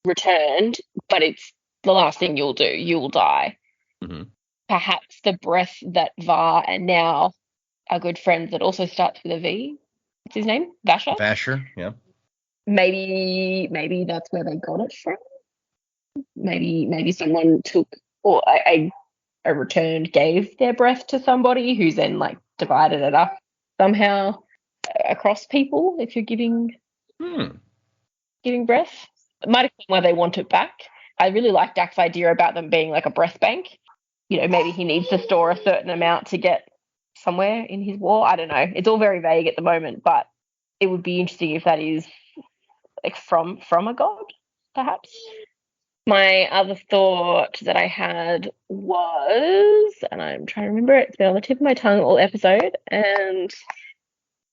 returned, but it's the last thing you'll do. You'll die. Mm-hmm. Perhaps the breath that Var and now our good friend that also starts with a V. What's his name? Vasher, yeah. Maybe that's where they got it from. Maybe someone took or a returned gave their breath to somebody who's then like divided it up somehow across people. If you're giving breath, it might explain why they want it back. I really like Dak's idea about them being like a breath bank. You know, maybe he needs to store a certain amount to get somewhere in his war. I don't know. It's all very vague at the moment, but it would be interesting if that is like from a god, perhaps. My other thought that I had was, and I'm trying to remember it, it's been on the tip of my tongue all episode, and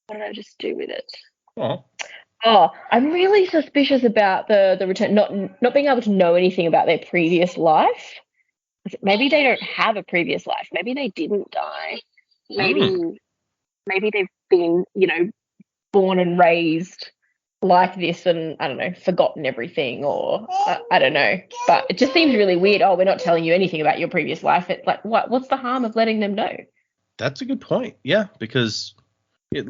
what did I just do with it? Oh, I'm really suspicious about the return, not being able to know anything about their previous life. Maybe they don't have a previous life. Maybe they didn't die. Maybe they've been, born and raised like this and, I don't know, forgotten everything or I don't know. But it just seems really weird. Oh, we're not telling you anything about your previous life. It's like, what's the harm of letting them know? That's a good point. Yeah, because if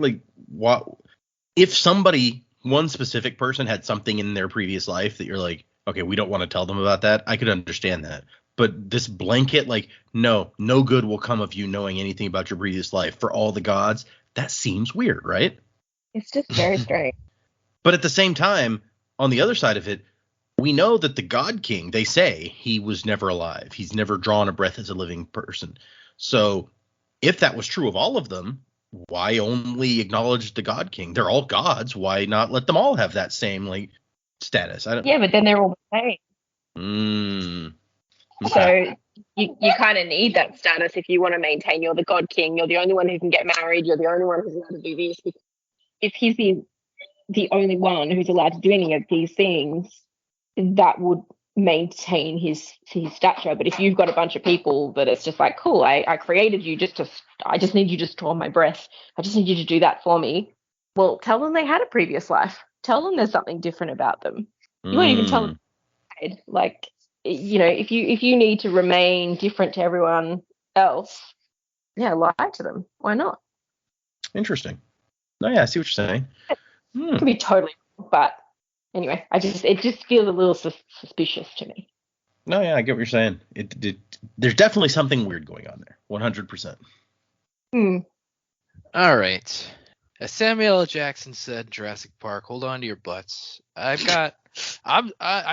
one specific person had something in their previous life that you're like, okay, we don't want to tell them about that, I could understand that. But this blanket, like, no good will come of you knowing anything about your previous life for all the gods, that seems weird, right? It's just very strange. But at the same time, on the other side of it, we know that the God King, they say he was never alive. He's never drawn a breath as a living person. So if that was true of all of them, why only acknowledge the God King? They're all gods. Why not let them all have that same status? Yeah, but then they're all the same. Okay. So you kind of need that status if you want to maintain you're the God King. You're the only one who can get married. You're the only one who's allowed to do this. If he's the only one who's allowed to do any of these things, that would maintain his stature. But if you've got a bunch of people that it's just like, cool, I created you I just need you to store my breath. I just need you to do that for me. Well, tell them they had a previous life. Tell them there's something different about them. You won't even tell them. Like, if you need to remain different to everyone else, yeah, lie to them. Why not? Interesting. No, yeah, I see what you're saying. It can be totally wrong, but anyway, it just feels a little suspicious to me. No, yeah, I get what you're saying. There's definitely something weird going on there. 100%. All right. As Samuel L. Jackson said in Jurassic Park, hold on to your butts. I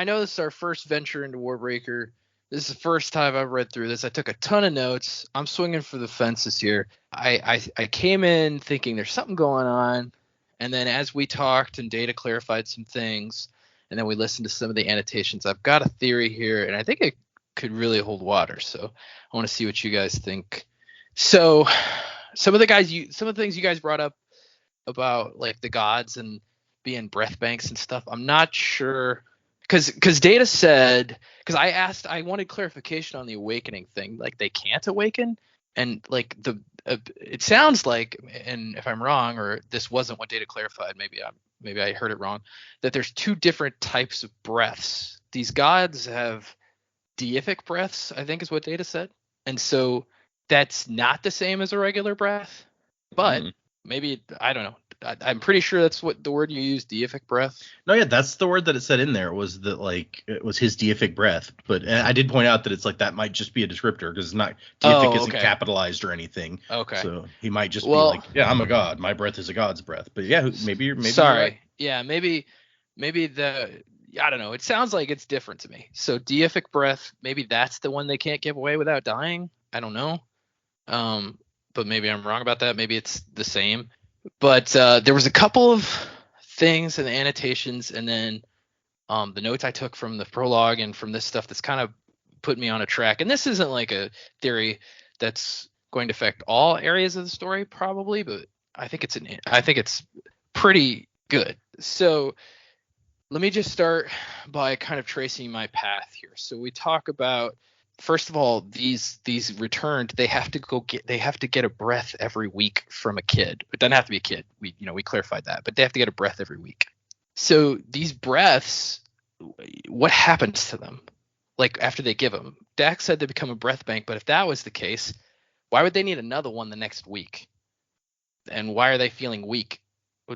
know this is our first venture into Warbreaker. This is the first time I've read through this. I took a ton of notes. I'm swinging for the fences here. I came in thinking there's something going on. And then as we talked and Data clarified some things, and then we listened to some of the annotations, I've got a theory here, and I think it could really hold water. So I want to see what you guys think. So some of the things you guys brought up about like the gods and being breath banks and stuff, I'm not sure because Data said, because I wanted clarification on the awakening thing, like they can't awaken, and like it sounds like, and if I'm wrong or this wasn't what Data clarified, maybe I heard it wrong, that there's two different types of breaths. These gods have deific breaths, I think is what Data said, and so that's not the same as a regular breath, but Maybe, I don't know. I'm pretty sure that's what the word you used, deific breath. No, yeah, that's the word that it said in there, was that, like, it was his deific breath. But I did point out that it's like that might just be a descriptor, because it's not, deific isn't Okay. capitalized or anything. Okay. So he might just be Well- like, yeah, I'm a god. My breath is a god's breath. But yeah, maybe you're Sorry. right. Yeah, maybe I don't know. It sounds like it's different to me. So deific breath, maybe that's the one they can't give away without dying. I don't know. But maybe I'm wrong about that. Maybe it's the same. But there was a couple of things in the annotations, and then the notes I took from the prologue and from this stuff that's kind of put me on a track. And this isn't like a theory that's going to affect all areas of the story, probably, but I think it's pretty good. So let me just start by kind of tracing my path here. So we talk about, first of all, these returned, they have to get a breath every week from a kid. It doesn't have to be a kid. We clarified that, but they have to get a breath every week. So these breaths, what happens to them? Like after they give them, Dax said they become a breath bank, but if that was the case, why would they need another one the next week? And why are they feeling weak?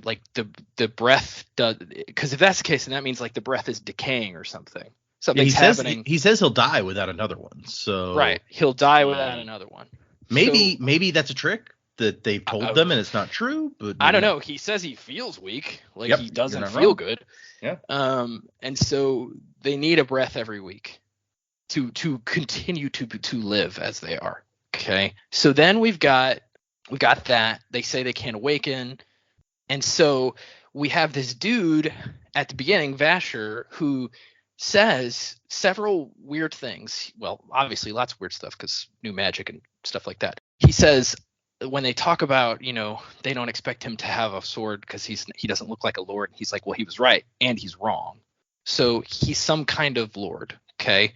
Like the breath does, because if that's the case, then that means like the breath is decaying or something. Something's happening. He says he'll die without another one. So Right, he'll die without another one. Maybe that's a trick that they've told them and it's not true. But I don't know. He says he feels weak, like Yep, he doesn't you're not feel wrong. good. Yeah. And so they need a breath every week to continue to live as they are. Okay. So then we got that. They say they can't awaken. And so we have this dude at the beginning, Vasher, who says several weird things. Well, obviously lots of weird stuff because new magic and stuff like that. He says when they talk about, they don't expect him to have a sword because he doesn't look like a lord. He's like, well, he was right and he's wrong. So he's some kind of lord. Okay.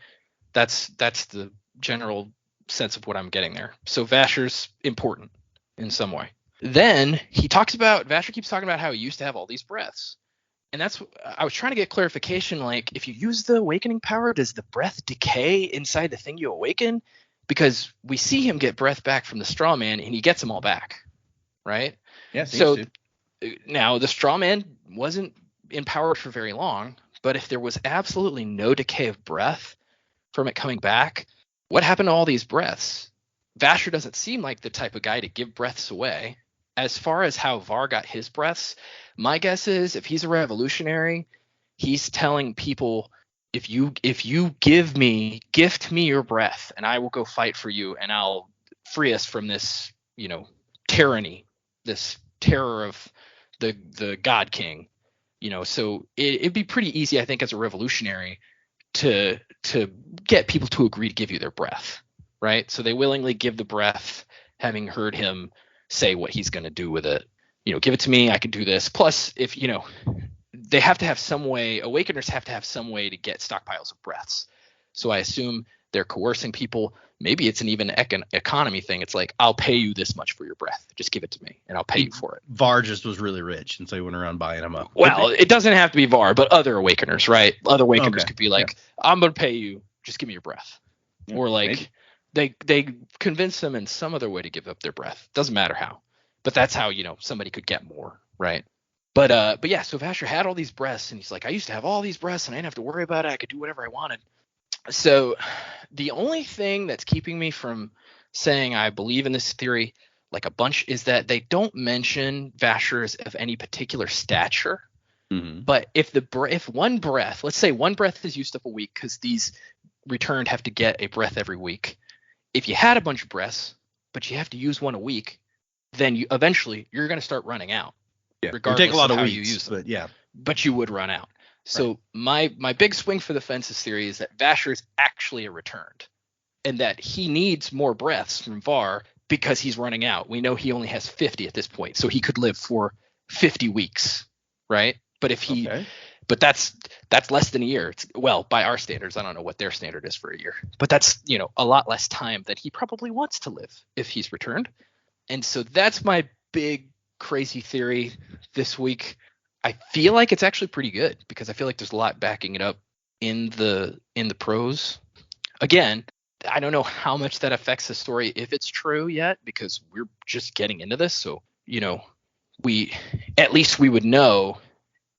That's the general sense of what I'm getting there. So Vasher's important in some way. Then Vasher keeps talking about how he used to have all these breaths. And I was trying to get clarification, like if you use the awakening power, does the breath decay inside the thing you awaken? Because we see him get breath back from the straw man and he gets them all back, right? Yeah. So now the straw man wasn't empowered for very long, but if there was absolutely no decay of breath from it coming back, what happened to all these breaths? Vasher doesn't seem like the type of guy to give breaths away. As far as how Var got his breaths, my guess is if he's a revolutionary, he's telling people, if you gift me your breath and I will go fight for you and I'll free us from this, tyranny, this terror of the God King. So it'd be pretty easy, I think, as a revolutionary to get people to agree to give you their breath, right? So they willingly give the breath, having heard him say what he's going to do with it. Give it to me, I can do this. Plus, if they have to have some way, awakeners have to have some way to get stockpiles of breaths. So I assume they're coercing people. Maybe it's an even economy thing. It's like, I'll pay you this much for your breath. Just give it to me and I'll pay you for it. Var just was really rich, and so he went around buying them up. Well, it doesn't have to be Var, but other awakeners, right? Other awakeners could be like, I'm going to pay you. Just give me your breath. Yeah, or like they convince them in some other way to give up their breath. Doesn't matter how. But that's how, somebody could get more, right? But yeah, so Vasher had all these breaths, and he's like, I used to have all these breaths, and I didn't have to worry about it. I could do whatever I wanted. So the only thing that's keeping me from saying I believe in this theory like a bunch is that they don't mention Vasher's of any particular stature. Mm-hmm. But if one breath, let's say one breath is used up a week because these returned have to get a breath every week. If you had a bunch of breaths, but you have to use one a week, then eventually you're going to start running out. Yeah, regardless it take a lot of of how weeks, you use them. but yeah. But you would run out. So my big swing for the fences theory is that Vasher is actually a returned, and that he needs more breaths from Var because he's running out. We know he only has 50 at this point, so he could live for 50 weeks, right? But but that's less than a year. Well, by our standards, I don't know what their standard is for a year, but that's a lot less time that he probably wants to live if he's returned. And so that's my big crazy theory this week. I feel like it's actually pretty good because I feel like there's a lot backing it up in the prose. Again, I don't know how much that affects the story if it's true yet because we're just getting into this. So, at least we would know,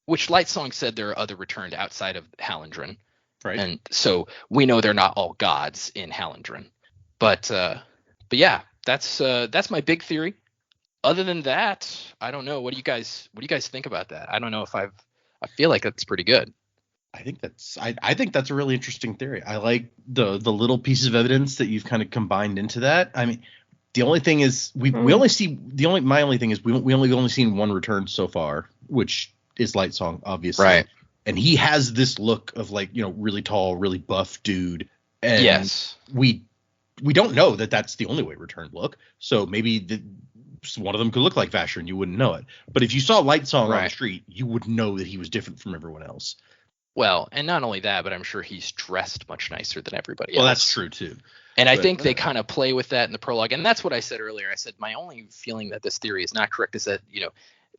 which Lightsong said there are other returned outside of Hallandren. Right. And so we know they're not all gods in Hallandren. But yeah, that's my big theory. Other than that, I don't know. What do you guys think about that? I don't know if I feel like that's pretty good. I think that's a really interesting theory. I like the little pieces of evidence that you've kind of combined into that. I mean, the only thing is we only see my only thing is we only seen one return so far, which is Lightsong, obviously. Right. And he has this look of like, really tall, really buff dude. And yes. We don't know that that's the only way returned look. So maybe one of them could look like Vasher and you wouldn't know it. But if you saw Lightsong on the street, you would know that he was different from everyone else. Well, and not only that, but I'm sure he's dressed much nicer than everybody else. Well, that's true too. And I think they kind of play with that in the prologue. And that's what I said earlier. I said my only feeling that this theory is not correct is that,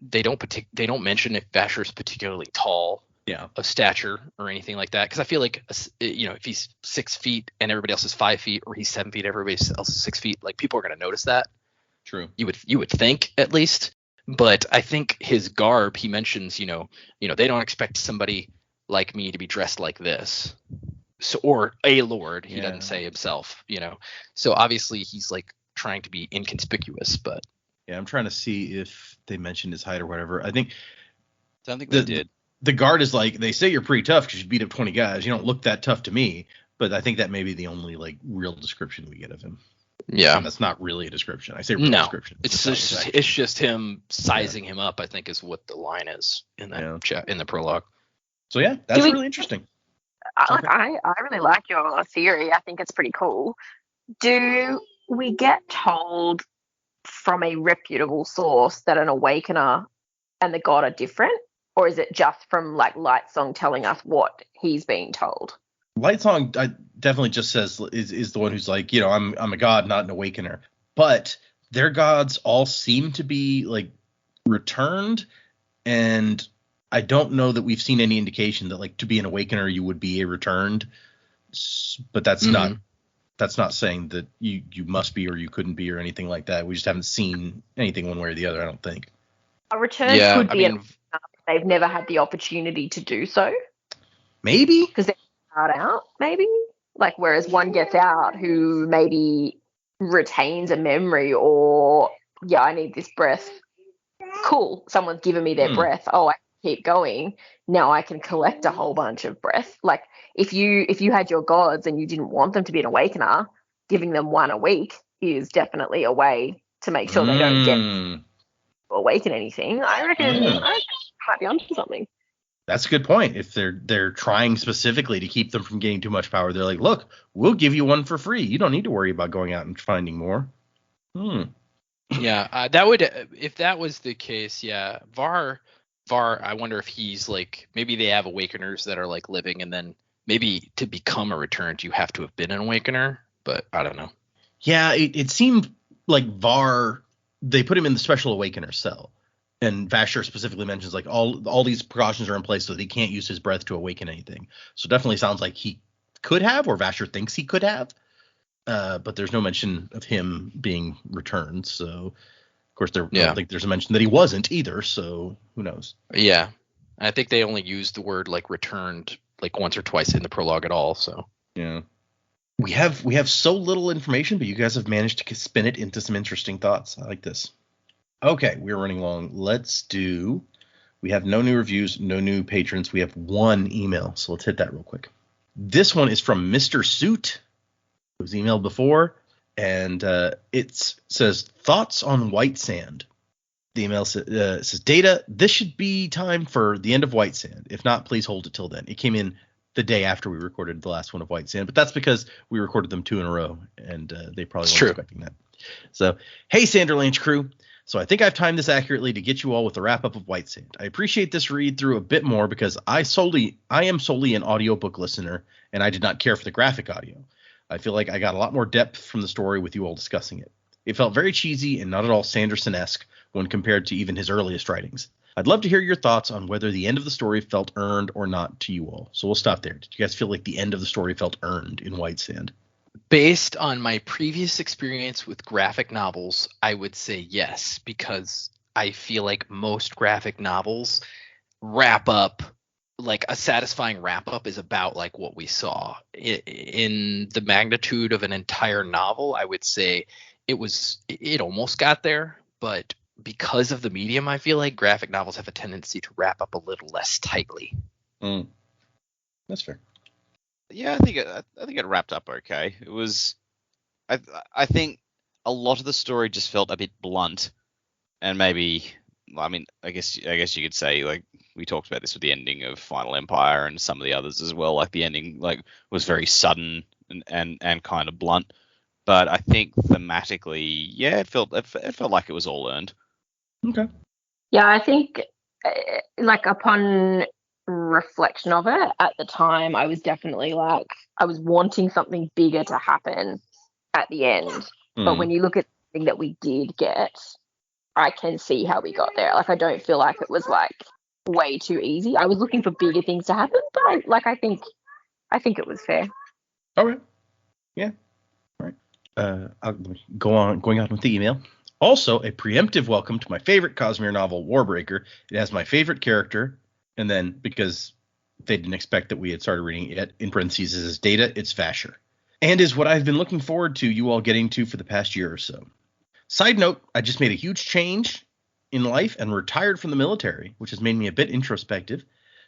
they don't mention if Vasher's particularly tall. Yeah. Of stature or anything like that, because I feel like if he's 6 feet and everybody else is 5 feet, or he's 7 feet, everybody else is 6 feet, like people are going to notice that. True. You would think, at least. But I think his garb, he mentions, they don't expect somebody like me to be dressed like this. So, or a lord, he doesn't say himself, So obviously he's like trying to be inconspicuous, but yeah, I'm trying to see if they mentioned his height or whatever. I don't think they did. The guard is like, they say you're pretty tough because you beat up 20 guys. You don't look that tough to me. But I think that may be the only like real description we get of him. Yeah. And that's not really a description. I say real description. It's just him sizing him up, I think, is what the line is in that chat, in the prologue. So yeah, that's really interesting. I really like your theory. I think it's pretty cool. Do we get told from a reputable source that an awakener and the god are different? Or is it just from like Lightsong telling us what he's being told? Lightsong definitely just says is the one who's like, I'm a god, not an awakener. But their gods all seem to be like returned, and I don't know that we've seen any indication that like to be an awakener you would be a returned. But that's not saying that you must be or you couldn't be or anything like that. We just haven't seen anything one way or the other, I don't think. A return could be they've never had the opportunity to do so. Maybe. Because they're hard out, maybe. Like, whereas one gets out who maybe retains a memory or, I need this breath. Cool. Someone's given me their breath. Oh, I can keep going. Now I can collect a whole bunch of breath. Like, if you had your gods and you didn't want them to be an awakener, giving them one a week is definitely a way to make sure they don't get to awaken anything. I reckon might be onto something. That's a good point. If they're trying specifically to keep them from getting too much power, they're like, look, we'll give you one for free. You don't need to worry about going out and finding more. Yeah, that would, if that was the case, yeah. Var, I wonder if he's like, maybe they have awakeners that are like living, and then maybe to become a returned, you have to have been an awakener, but I don't know. Yeah, it seemed like Var, they put him in the special awakener cell. And Vasher specifically mentions like all these precautions are in place so that he can't use his breath to awaken anything. So definitely sounds like he could have, or Vasher thinks he could have. But there's no mention of him being returned. So of course I don't think there's a mention that he wasn't either. So who knows? Yeah, I think they only used the word like returned like once or twice in the prologue at all. So yeah, we have so little information, but you guys have managed to spin it into some interesting thoughts. I like this. Okay, we're running long. We have no new reviews, no new patrons. We have one email, so let's hit that real quick. This one is from Mr. Suit, who was emailed before, and it says, thoughts on White Sand. The email says, Data, this should be time for the end of White Sand. If not, please hold it till then. It came in the day after we recorded the last one of White Sand, but that's because we recorded them 2 in a row, and they probably weren't expecting that. So, hey, Sanderlanche crew. So I think I've timed this accurately to get you all with the wrap-up of White Sand. I appreciate this read through a bit more because I am solely an audiobook listener, and I did not care for the graphic audio. I feel like I got a lot more depth from the story with you all discussing it. It felt very cheesy and not at all Sanderson-esque when compared to even his earliest writings. I'd love to hear your thoughts on whether the end of the story felt earned or not to you all. So we'll stop there. Did you guys feel like the end of the story felt earned in White Sand? Based on my previous experience with graphic novels, I would say yes, because I feel like most graphic novels wrap up, like a satisfying wrap up is about like what we saw. In the magnitude of an entire novel, I would say it almost got there, but because of the medium, I feel like graphic novels have a tendency to wrap up a little less tightly. That's fair. Yeah, I think it wrapped up okay. It was, I think a lot of the story just felt a bit blunt, and maybe, I mean, I guess you could say, like, we talked about this with the ending of Final Empire and some of the others as well. Like the ending, like, was very sudden and kind of blunt. But I think thematically, yeah, it felt like it was all earned. Okay. Yeah, I think like upon reflection of it at the time, I was definitely like, I was wanting something bigger to happen at the end. But when you look at the thing that we did get, I can see how we got there. Like, I don't feel like it was like way too easy. I was looking for bigger things to happen, but I think it was fair. All right. Yeah. All right. I'll going on with the email. Also, a preemptive welcome to my favorite Cosmere novel, Warbreaker. It has my favorite character, and then, because they didn't expect that we had started reading it yet, in parentheses is Data, it's Vasher. And is what I've been looking forward to you all getting to for the past year or so. Side note, I just made a huge change in life and retired from the military, which has made me a bit introspective.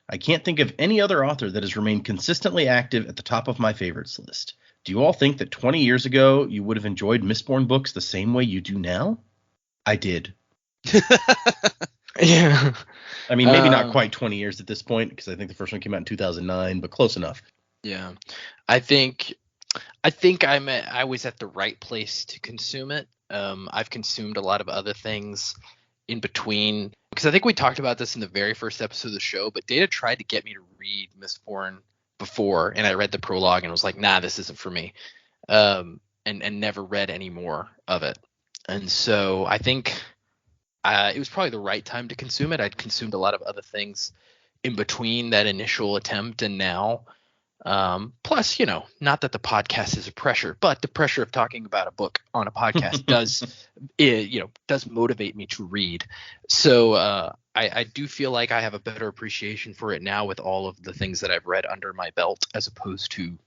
I can't think of any other author that has remained consistently active at the top of my favorites list. Do you all think that 20 years ago you would have enjoyed Mistborn books the same way you do now? I did. Yeah. I mean, maybe not quite 20 years at this point, because I think the first one came out in 2009, but close enough. Yeah. I think I was at the right place to consume it. I've consumed a lot of other things in between, because I think we talked about this in the very first episode of the show, but Data tried to get me to read Mistborn before, and I read the prologue and was like, nah, this isn't for me, and never read any more of it. And so I think it was probably the right time to consume it. I'd consumed a lot of other things in between that initial attempt and now. Plus, not that the podcast is a pressure, but the pressure of talking about a book on a podcast does motivate me to read. So I do feel like I have a better appreciation for it now with all of the things that I've read under my belt, as opposed to,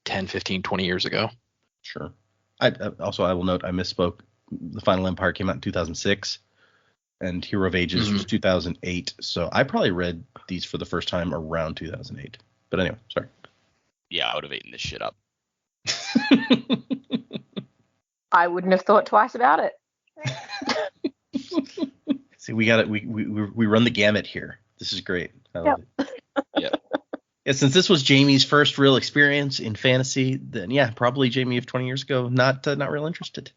10, 15, 20 years ago. Sure. I will note I misspoke. The Final Empire came out in 2006 and Hero of Ages was 2008. So I probably read these for the first time around 2008. But anyway, sorry. Yeah, I would have eaten this shit up. I wouldn't have thought twice about it. See, we got it. We run the gamut here. This is great. I love it. Yep. Yeah, since this was Jamie's first real experience in fantasy, then yeah, probably Jamie of 20 years ago, not real interested.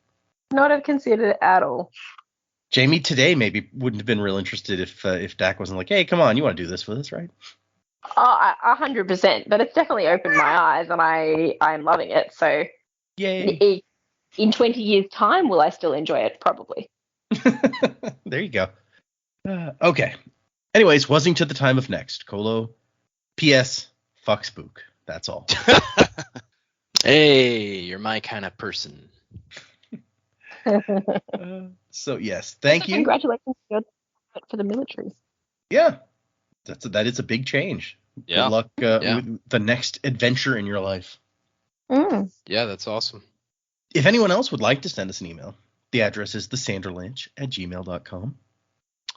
Not have considered it at all. Jamie today maybe wouldn't have been real interested if Dak wasn't like, hey, come on, you want to do this with us, right? 100%, but it's definitely opened my eyes, and I'm loving it. So, yay! In 20 years' time, will I still enjoy it? Probably. There you go. Okay. Anyways, wasn't to the time of next. Colo. P.S. Fuck Spook. That's all. Hey, you're my kind of person. So yes, thank you. Congratulations for the military. Yeah. That is a big change. Yeah. Good luck with the next adventure in your life. Yeah, that's awesome. If anyone else would like to send us an email, the address is thesanderlanche@gmail.com.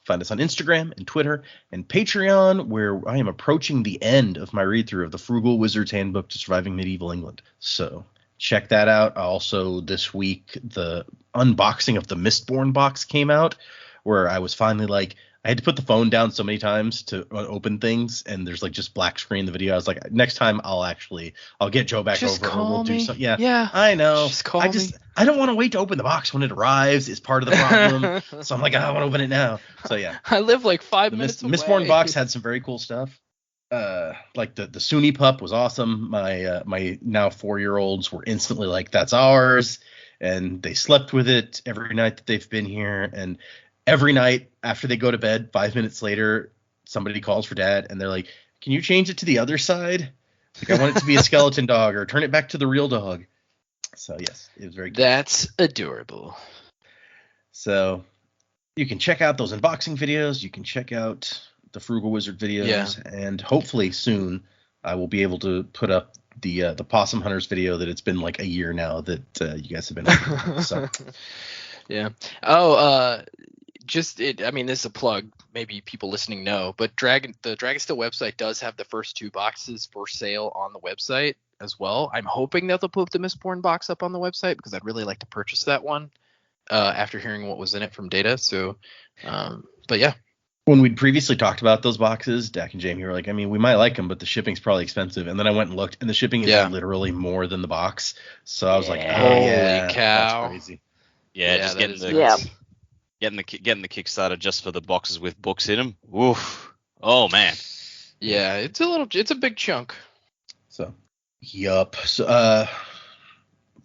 Find us on Instagram and Twitter and Patreon, where I am approaching the end of my read-through of the Frugal Wizard's Handbook to Surviving Medieval England. So check that out. Also, this week, the unboxing of the Mistborn box came out, where I was finally like, I had to put the phone down so many times to open things, and there's like just black screen in the video. I was like, next time I'll get Joe back just over, or we'll do something. Yeah, I know. Me. I don't want to wait to open the box when it arrives. Is part of the problem. So I'm like, I want to open it now. So yeah, I live like 5 minutes away. Mistborn box had some very cool stuff. Like the Sunni pup was awesome. My now 4-year-olds were instantly like, that's ours, and they slept with it every night that they've been here. And every night after they go to bed, 5 minutes later, somebody calls for dad, and they're like, can you change it to the other side? Like, I want it to be a skeleton dog, or turn it back to the real dog. So yes, it was very cute. That's adorable. So you can check out those unboxing videos. You can check out the Frugal Wizard videos, and hopefully soon I will be able to put up the Possum Hunters video that it's been like a year now that you guys have been on. So Yeah. Oh, I mean, this is a plug. Maybe people listening know, but the Dragonsteel website does have the first 2 boxes for sale on the website as well. I'm hoping that they'll put the Mistborn box up on the website because I'd really like to purchase that one after hearing what was in it from Data. So, but yeah. When we'd previously talked about those boxes, Dak and Jamie were like, I mean, we might like them, but the shipping's probably expensive. And then I went and looked, and the shipping is literally more than the box. So I was like, oh, holy yeah, cow. that's crazy. Yeah, just getting the Kickstarter just for the boxes with books in them. Oof. Oh man. Yeah, it's a big chunk. So, yup. So,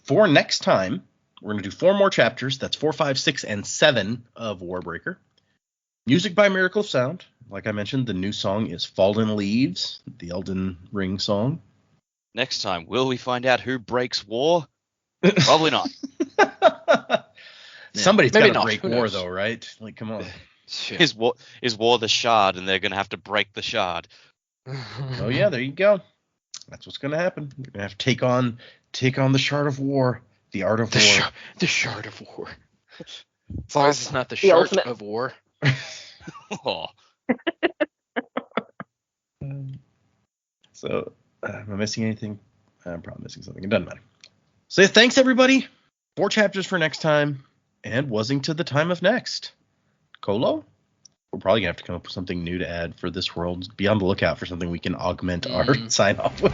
for next time, we're gonna do 4 more chapters. That's 4, 5, 6, and 7 of Warbreaker. Music by Miracle of Sound. Like I mentioned, the new song is Fallen Leaves, the Elden Ring song. Next time, will we find out who breaks war? Probably not. Somebody's got to not. break Who war, knows? though, right? Like, come on. Is war the shard, and they're going to have to break the shard? Oh yeah, there you go. That's what's going to happen. You're going to have to take on the Shard of War, the Art of War. The Shard of War. As long as it's not the The Shard ultimate- of War. Oh. So, am I missing anything? I'm probably missing something. It doesn't matter. So, yeah, thanks, everybody. 4 chapters for next time, and Wussing the time of next. Colo? We're probably going to have to come up with something new to add for this world. Be on the lookout for something we can augment our sign-off with.